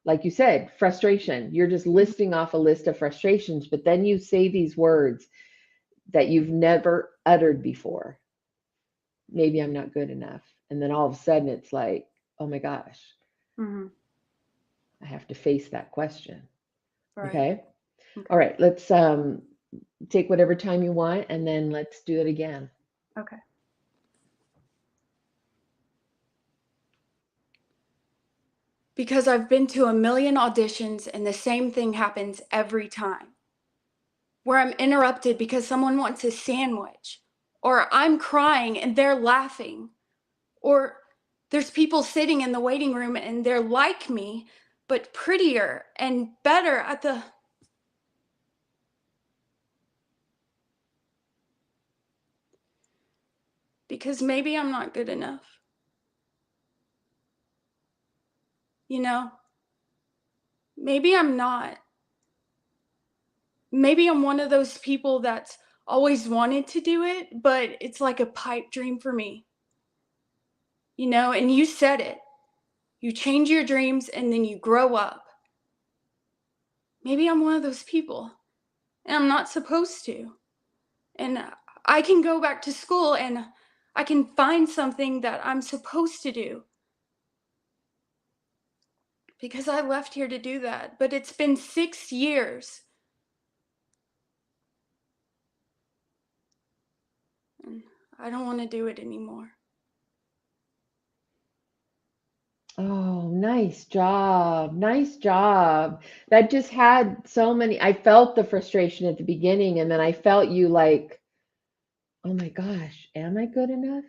like you said, frustration. You're just listing off a list of frustrations, but then you say these words that you've never uttered before. Maybe I'm not good enough. And then all of a sudden it's like, oh my gosh, I have to face that question. Right. Okay. All right. Let's take whatever time you want and then let's do it again. Okay. Because I've been to a million auditions and the same thing happens every time. Where I'm interrupted because someone wants a sandwich, or I'm crying and they're laughing, or there's people sitting in the waiting room and they're like me, but prettier and better at the because maybe I'm not good enough. You know, maybe I'm not. Maybe I'm one of those people that's always wanted to do it, but it's like a pipe dream for me. You know, and you said it. You change your dreams and then you grow up. Maybe I'm one of those people and I'm not supposed to. And I can go back to school and I can find something that I'm supposed to do. Because I left here to do that, but it's been 6 years. And I don't want to do it anymore. Oh, nice job. Nice job. That just had so many. I felt the frustration at the beginning, and then I felt you like, oh my gosh, am I good enough?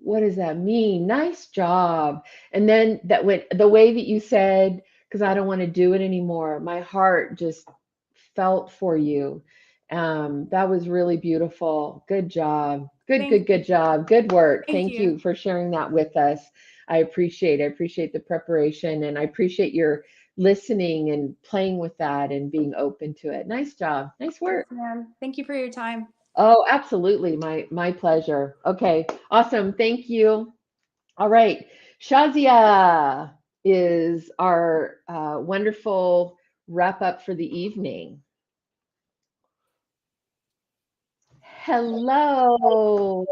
What does that mean? Nice job. And then that went the way that you said, because I don't want to do it anymore. My heart just felt for you. That was really beautiful. Good job. Good job. Good work. Thank Thank you. you for sharing that with us. I appreciate it. I appreciate the preparation and I appreciate your listening and playing with that and being open to it. Nice job. Nice work. Yes, ma'am. Thank you for your time. Oh, absolutely. My pleasure. Okay. Awesome. Thank you. All right. Shazia is our wonderful wrap up for the evening. Hello.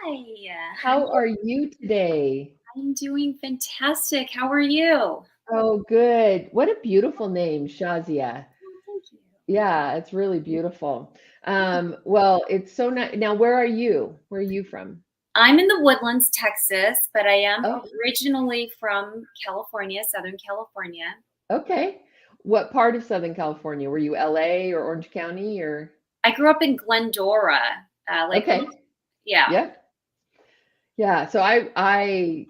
Hi. How are you today? I'm doing fantastic. How are you? Oh, good. What a beautiful name, Shazia. Oh, thank you. Yeah, it's really beautiful. Well, it's so nice. Now, where are you? Where are you from? I'm in the Woodlands, Texas, but I am Oh, originally from California, Southern California. okay. What part of Southern California? Were you LA or Orange County or? I grew up in Glendora. Okay. Yeah. Yeah. Yeah, so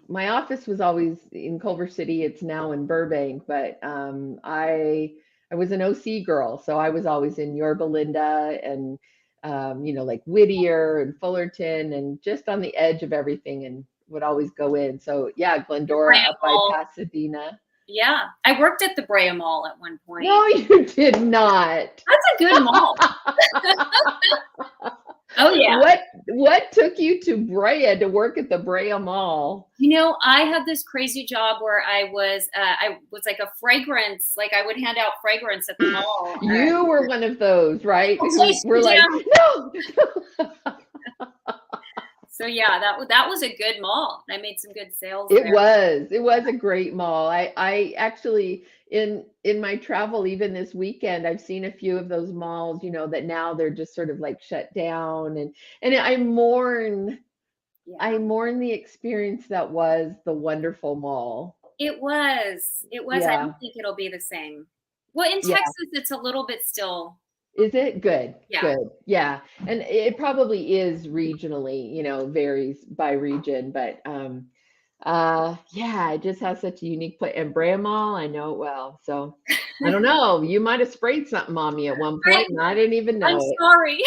my office was always in Culver City. It's now in Burbank, but I was an OC girl, so I was always in Yorba Linda and like Whittier and Fullerton and just on the edge of everything and would always go in. So yeah, The Glendora Brea up by Mall. Pasadena. Yeah. I worked at the Brea Mall at one point. No, you did not. That's a good mall. Oh, yeah. What took you to Brea to work at the Brea Mall? I had this crazy job where I was like a fragrance, like I would hand out fragrance at the mall. You were one of those, right? Who were like, no. So yeah, that was a good mall. I made some good sales It there. was a great mall. I actually in my travel, even this weekend, I've seen a few of those malls, that now they're just sort of like shut down and I mourn Yeah. the experience that was the wonderful mall. It was. I Yeah. don't think it'll be the same. Well, in Yeah. Texas, it's a little bit still. Is it good? Yeah. Good. Yeah. And it probably is regionally, varies by region, but yeah, it just has such a unique place. And Brea Mall, I know it well. So I don't know. You might have sprayed something on me at one point and I didn't even know I'm it. sorry.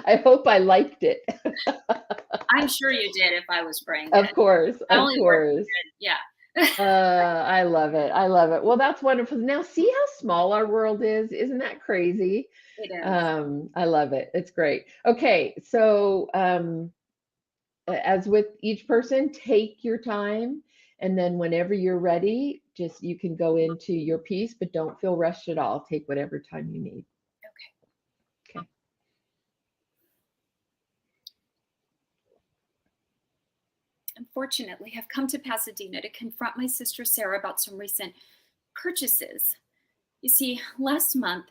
I hope I liked it. I'm sure you did if I was spraying it. Of course. I Of only worked course. good. Yeah. I love it. I love it. Well, that's wonderful. Now, see how small our world is? Isn't that crazy? It is. I love it. It's great. Okay, so as with each person, take your time, and then whenever you're ready, just you can go into your piece, but don't feel rushed at all. Take whatever time you need. Okay. Unfortunately, I've come to Pasadena to confront my sister Sarah about some recent purchases. You see, last month,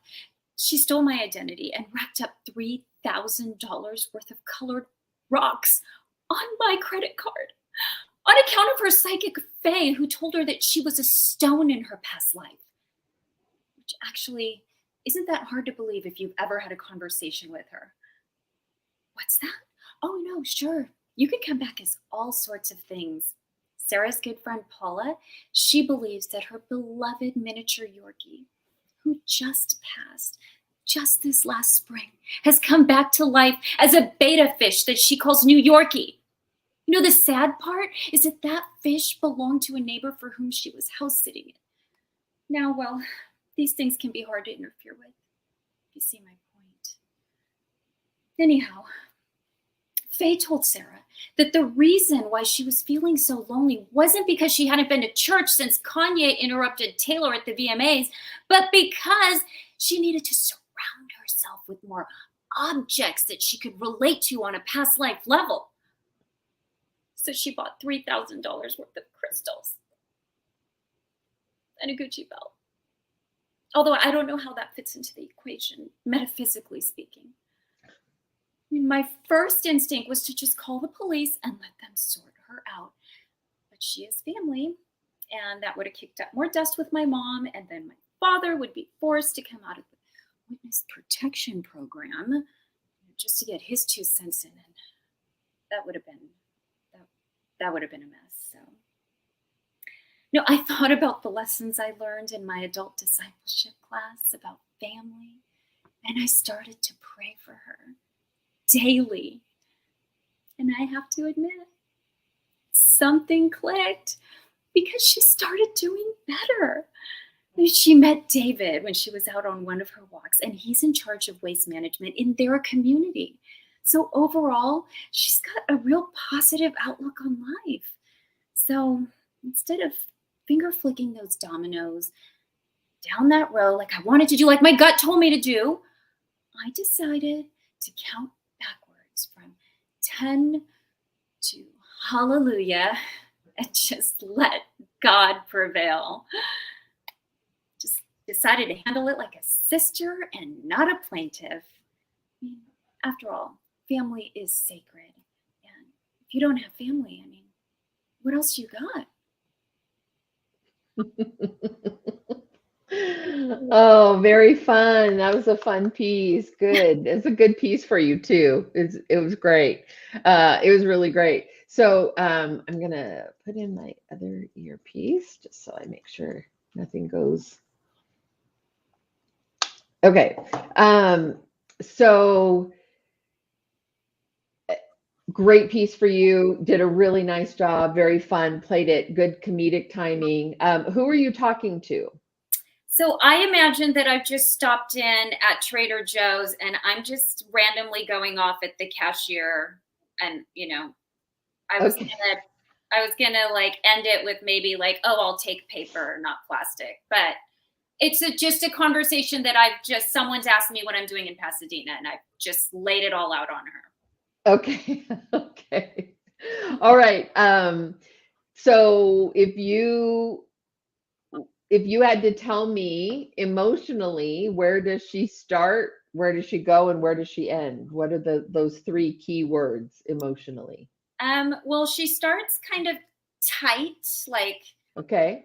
she stole my identity and racked up $3,000 worth of colored rocks on my credit card on account of her psychic fae who told her that she was a stone in her past life. Which actually isn't that hard to believe if you've ever had a conversation with her. What's that? Oh, no, sure. You can come back as all sorts of things. Sarah's good friend Paula, she believes that her beloved miniature Yorkie, who just passed, just this last spring, has come back to life as a betta fish that she calls New Yorkie. You know, the sad part is that that fish belonged to a neighbor for whom she was house sitting. Now, well, these things can be hard to interfere with, if you see my point. Anyhow, Faye told Sarah that the reason why she was feeling so lonely wasn't because she hadn't been to church since Kanye interrupted Taylor at the VMAs, but because she needed to surround herself with more objects that she could relate to on a past life level. So she bought $3,000 worth of crystals and a Gucci belt. Although I don't know how that fits into the equation, metaphysically speaking. I mean, my first instinct was to just call the police and let them sort her out. But she has family, and that would have kicked up more dust with my mom, and then my father would be forced to come out of the witness protection program just to get his 2 cents in, and that would have been a mess. So, I thought about the lessons I learned in my adult discipleship class about family, and I started to pray for her daily. And I have to admit, something clicked because she started doing better. She met David when she was out on one of her walks, and he's in charge of waste management in their community. So overall, she's got a real positive outlook on life. So instead of finger flicking those dominoes down that row like I wanted to do, like my gut told me to do, I decided to count backwards from 10 to hallelujah and just let God prevail. Just decided to handle it like a sister and not a plaintiff. I mean, after all, family is sacred. And if you don't have family, what else you got? Oh, very fun. That was a fun piece. Good. It's a good piece for you too. It was great. It was really great. So I'm gonna put in my other earpiece just so I make sure nothing goes. Okay. So great piece for you. Did a really nice job. Very fun. Played it. Good comedic timing. Who are you talking to? So I imagine that I've just stopped in at Trader Joe's and I'm just randomly going off at the cashier, and I was gonna like end it with maybe like, oh, I'll take paper, not plastic. But it's just a conversation that someone's asked me what I'm doing in Pasadena, and I've just laid it all out on her. Okay. Okay. All right. So if you had to tell me emotionally, where does she start, where does she go, and where does she end? What are those 3 key words emotionally? Well, she starts kind of tight, like, okay.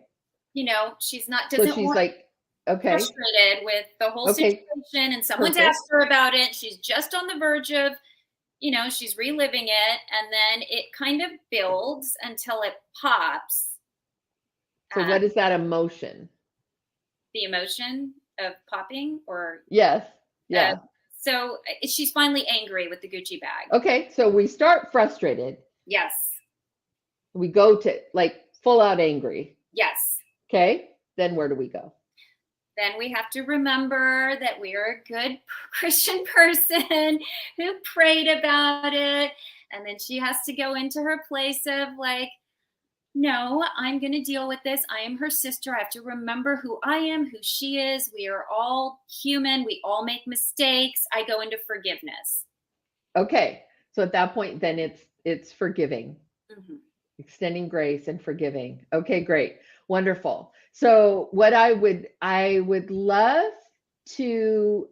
She's not okay. frustrated with the whole situation, and someone's asked her about it. She's just on the verge of, she's reliving it, and then it kind of builds until it pops. So what is that emotion? The emotion of popping, or? Yes. Yeah. So she's finally angry with the Gucci bag. Okay. So we start frustrated. Yes. We go to like full out angry. Yes. Okay. Then where do we go? Then we have to remember that we are a good Christian person who prayed about it. And then she has to go into her place of like, no, I'm going to deal with this. I am her sister. I have to remember who I am, who she is. We are all human. We all make mistakes. I go into forgiveness. Okay. So at that point, then it's forgiving, extending grace and forgiving. Okay, great. Wonderful. So what I would love to,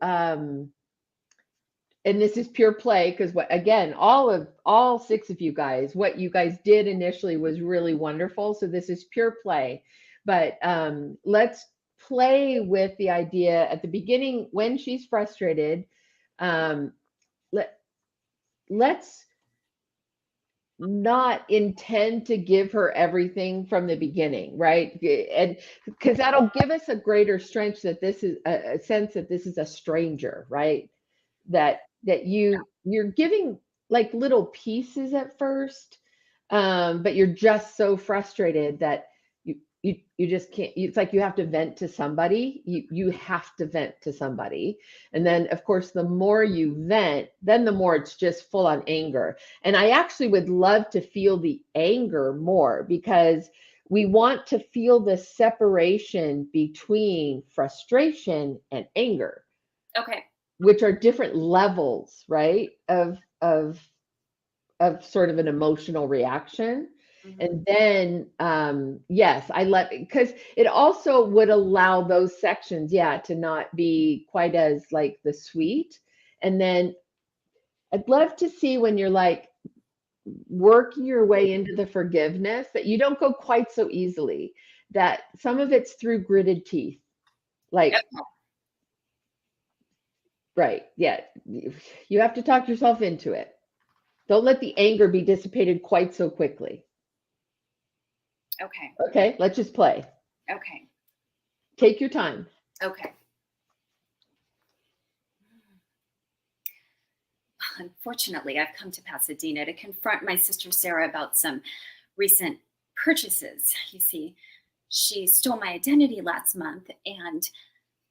and this is pure play, because again, all 6 of you guys, what you guys did initially was really wonderful. So this is pure play, but let's play with the idea at the beginning when she's frustrated. Let's not intend to give her everything from the beginning, right? And because that'll give us a greater strength that this is a sense that this is a stranger, right? That you're giving like little pieces at first, but you're just so frustrated that you just can't. It's like you have to vent to somebody. You have to vent to somebody, and then of course the more you vent, then the more it's just full on anger. And I actually would love to feel the anger more, because we want to feel the separation between frustration and anger, Okay. which are different levels, right? Of sort of an emotional reaction. Mhm. And then, yes, I let, because it also would allow those sections, yeah, to not be quite as like the sweet. And then I'd love to see when you're like working your way into the forgiveness, that you don't go quite so easily, that some of it's through gritted teeth. Like, right, yeah, you have to talk yourself into it. Don't let the anger be dissipated quite so quickly. Okay. Okay, let's just play. Okay. Take your time. Okay. Unfortunately, I've come to Pasadena to confront my sister Sarah about some recent purchases. You see, she stole my identity last month and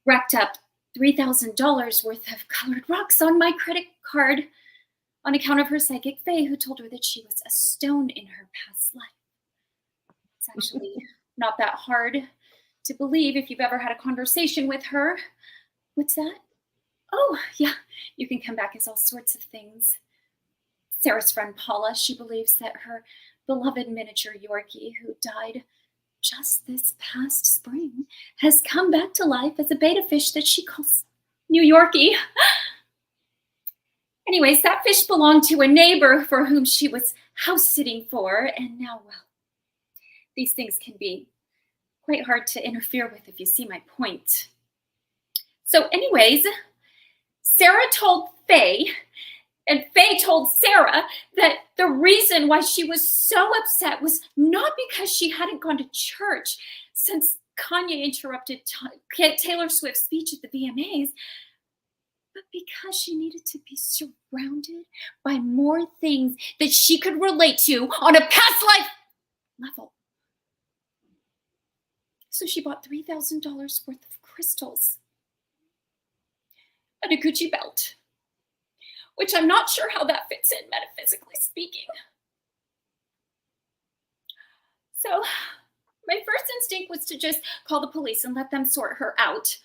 racked up $3,000 worth of colored rocks on my credit card on account of her psychic fae, who told her that she was a stone in her past life. It's actually not that hard to believe if you've ever had a conversation with her. What's that? Oh, yeah, you can come back as all sorts of things. Sarah's friend Paula, she believes that her beloved miniature Yorkie, who died just this past spring, has come back to life as a beta fish that she calls New Yorkie. Anyways, that fish belonged to a neighbor for whom she was house sitting for, and now, well, these things can be quite hard to interfere with, if you see my point. So anyways, Sarah told Faye, and Faye told Sarah, that the reason why she was so upset was not because she hadn't gone to church since Kanye interrupted Taylor Swift's speech at the VMAs, but because she needed to be surrounded by more things that she could relate to on a past life level. So she bought $3,000 worth of crystals and a Gucci belt, which I'm not sure how that fits in metaphysically speaking. So my first instinct was to just call the police and let them sort her out.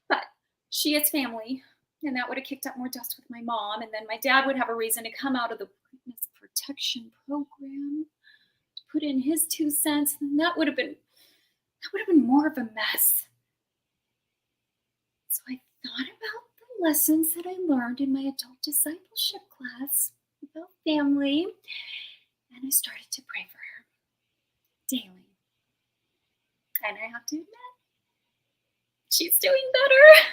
But she has family, and that would have kicked up more dust with my mom, and then my dad would have a reason to come out of the witness protection program to put in his 2 cents, and that would have been more of a mess. So I thought about the lessons that I learned in my adult discipleship class about family, and I started to pray for her daily. And I have to admit, she's doing better.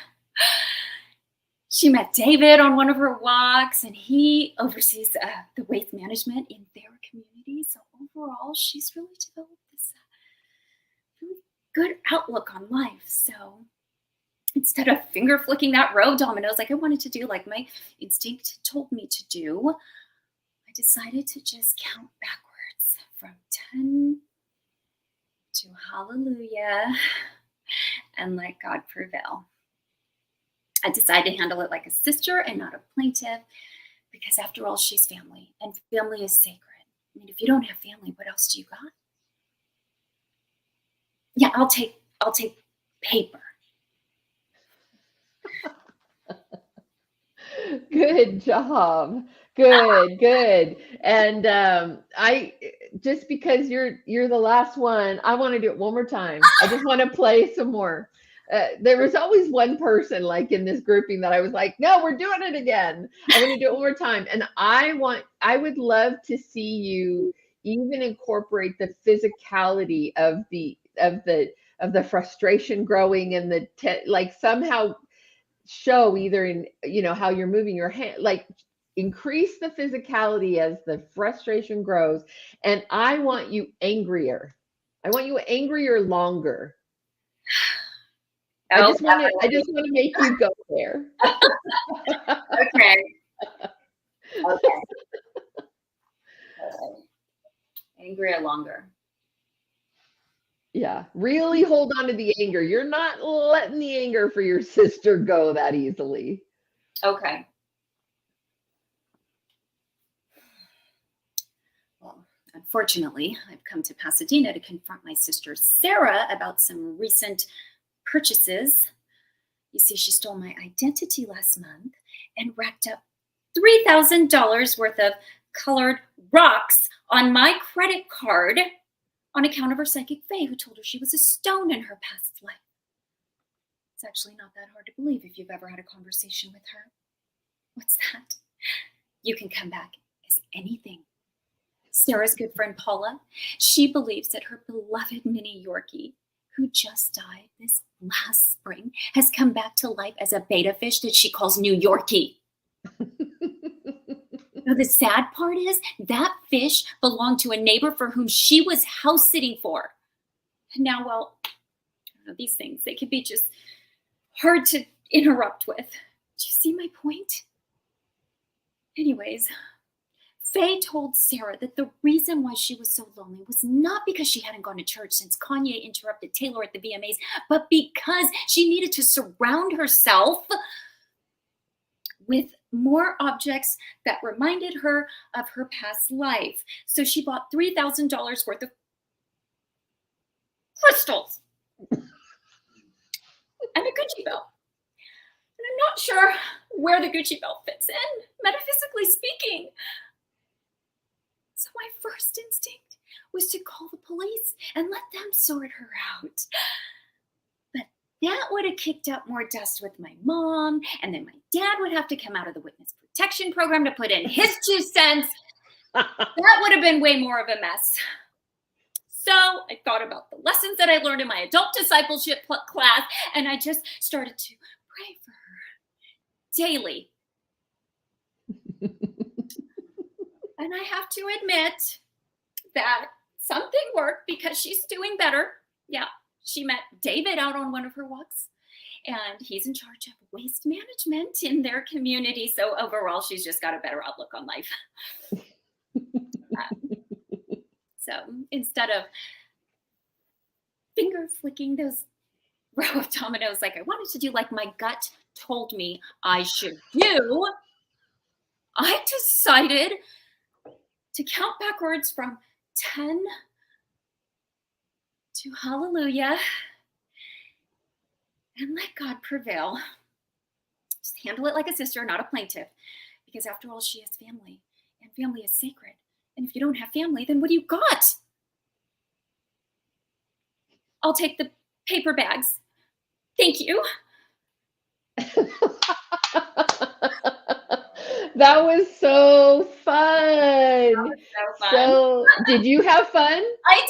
She met David on one of her walks, and he oversees the waste management in their community. So overall, she's really developed this really good outlook on life. So instead of finger flicking that row dominoes like I wanted to do, like my instinct told me to do, I decided to just count backwards from 10 to hallelujah and let God prevail. I decided to handle it like a sister and not a plaintiff, because after all, she's family, and family is sacred. I mean, if you don't have family, what else do you got? Yeah, I'll take paper. Good job. Good. And I just because you're the last one, I want to do it one more time. I just want to play some more. There was always one person like in this grouping that I was like, no, we're doing it again. I want to do it one more time. And I would love to see you even incorporate the physicality of the frustration growing, and like somehow show either in how you're moving your hand, like increase the physicality as the frustration grows, and I want you angrier. I want you angrier longer. I Oh, just want to make you go there. okay. Okay. Angrier longer. Yeah, really hold on to the anger. You're not letting the anger for your sister go that easily. Okay. Well, unfortunately, I've come to Pasadena to confront my sister Sarah about some recent purchases. You see, she stole my identity last month and racked up $3,000 worth of colored rocks on my credit card on account of her psychic fae who told her she was a stone in her past life. It's actually not that hard to believe if you've ever had a conversation with her. What's that? You can come back as anything. Sarah's good friend Paula, she believes that her beloved mini Yorkie, who just died this last spring, has come back to life as a beta fish that she calls New Yorkie. Now, the sad part is that fish belonged to a neighbor for whom she was house sitting for. And now, well, I don't know, these things, they can be just hard to interrupt with. Do you see my point? Anyways, Faye told Sarah that the reason why she was so lonely was not because she hadn't gone to church since Kanye interrupted Taylor at the VMAs, but because she needed to surround herself with more objects that reminded her of her past life. So she bought $3,000 worth of crystals and a Gucci belt. And I'm not sure where the Gucci belt fits in, metaphysically speaking. So my first instinct was to call the police and let them sort her out. But that would have kicked up more dust with my mom, and then my dad would have to come out of the witness protection program to put in his 2 cents. That would have been way more of a mess. So I thought about the lessons that I learned in my adult discipleship class, and I just started to pray for her daily. And I have to admit that something worked because she's doing better. Yeah, she met David out on one of her walks, and he's in charge of waste management in their community. So overall, she's just got a better outlook on life. So instead of finger flicking those row of dominoes like I wanted to do, like my gut told me I should do, I decided to count backwards from 10 to hallelujah and let God prevail. Just handle it like a sister, not a plaintiff, because after all, she has family, and family is sacred. And if you don't have family, then what do you got? I'll take the paper bags. Thank you. That was so fun. So, did you have fun? I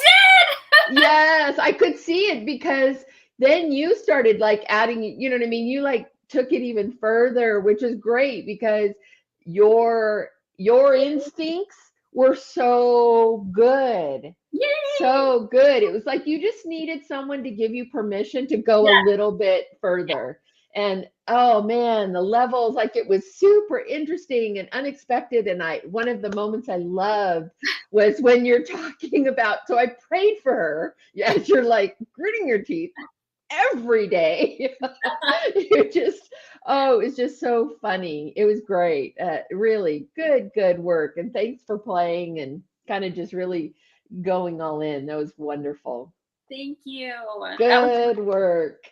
did. Yes, I could see it, because then you started like adding, you know what I mean? You like took it even further, which is great, because your instincts were so good. Yay! So good. It was like you just needed someone to give you permission to go a little bit further. And oh man, the levels, like it was super interesting and unexpected. And one of the moments I loved was when you're talking about, so I prayed for her as you're like gritting your teeth every day. You're just, oh, it's just so funny. It was great. Really good work. And thanks for playing and kind of just really going all in. That was wonderful. Thank you. Good work.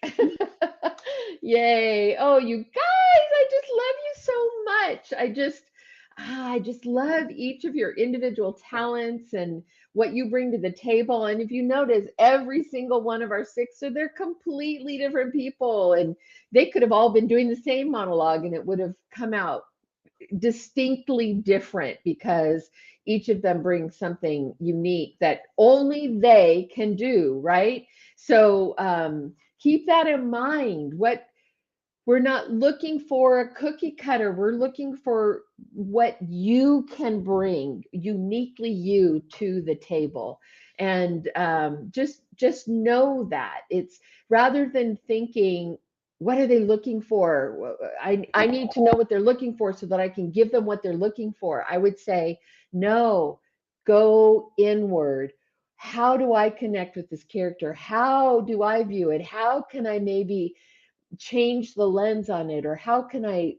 Yay. Oh, you guys, I just love you so much. I just love each of your individual talents and what you bring to the table. And if you notice, every single one of our 6, so they're completely different people, and they could have all been doing the same monologue and it would have come out distinctly different, because each of them brings something unique that only they can do, right? So keep that in mind. we're not looking for a cookie cutter. We're looking for what you can bring uniquely you to the table. And just know that it's rather than thinking, what are they looking for? I need to know what they're looking for so that I can give them what they're looking for. I would say, no, go inward. How do I connect with this character? How do I view it? How can I maybe change the lens on it, or how can I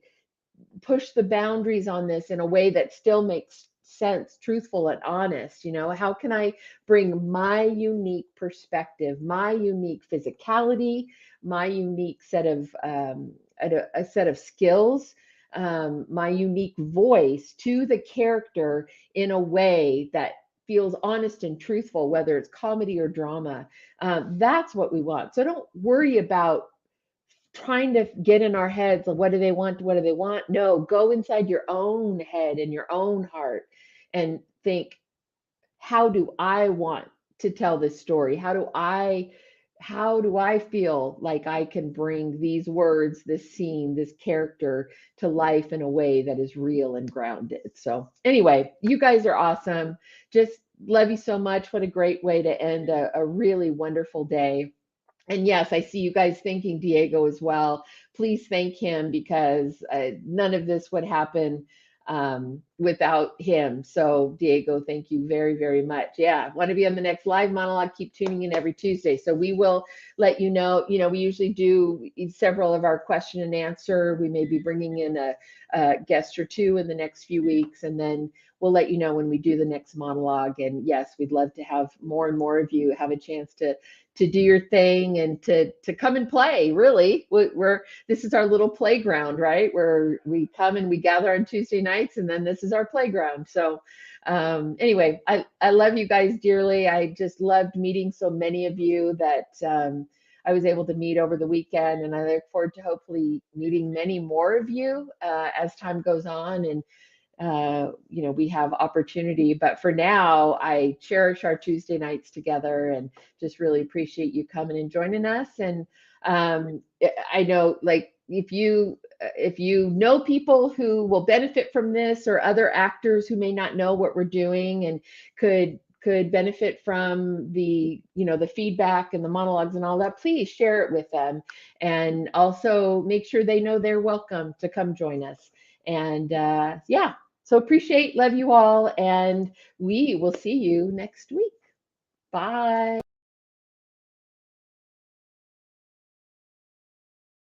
push the boundaries on this in a way that still makes sense, truthful and honest? How can I bring my unique perspective, my unique physicality, my unique set of a set of skills, my unique voice to the character in a way that feels honest and truthful, whether it's comedy or drama. That's what we want. So don't worry about trying to get in our heads, like, what do they want? What do they want? No, go inside your own head and your own heart and think, how do I want to tell this story? How do I feel like I can bring these words, this scene, this character to life in a way that is real and grounded? So anyway, you guys are awesome. Just love you so much. What a great way to end a really wonderful day. And yes, I see you guys thanking Diego as well. Please thank him, because none of this would happen without him. So Diego, thank you very, very much. Yeah, want to be on the next live monologue? Keep tuning in every Tuesday. So we will let you know. We usually do several of our question and answer. We may be bringing in a guest or two in the next few weeks, and then we'll let you know when we do the next monologue. And yes, we'd love to have more and more of you have a chance to do your thing and to come and play. Really, this is our little playground, right? Where we come and we gather on Tuesday nights, and then this is our playground. So anyway, I love you guys dearly. I just loved meeting so many of you that I was able to meet over the weekend, and I look forward to hopefully meeting many more of you as time goes on, and we have opportunity. But for now, I cherish our Tuesday nights together and just really appreciate you coming and joining us. And I know, like, if you know people who will benefit from this, or other actors who may not know what we're doing and could benefit from the feedback and the monologues and all that, please share it with them. And also make sure they know they're welcome to come join us. And yeah, so appreciate, love you all, and we will see you next week. Bye.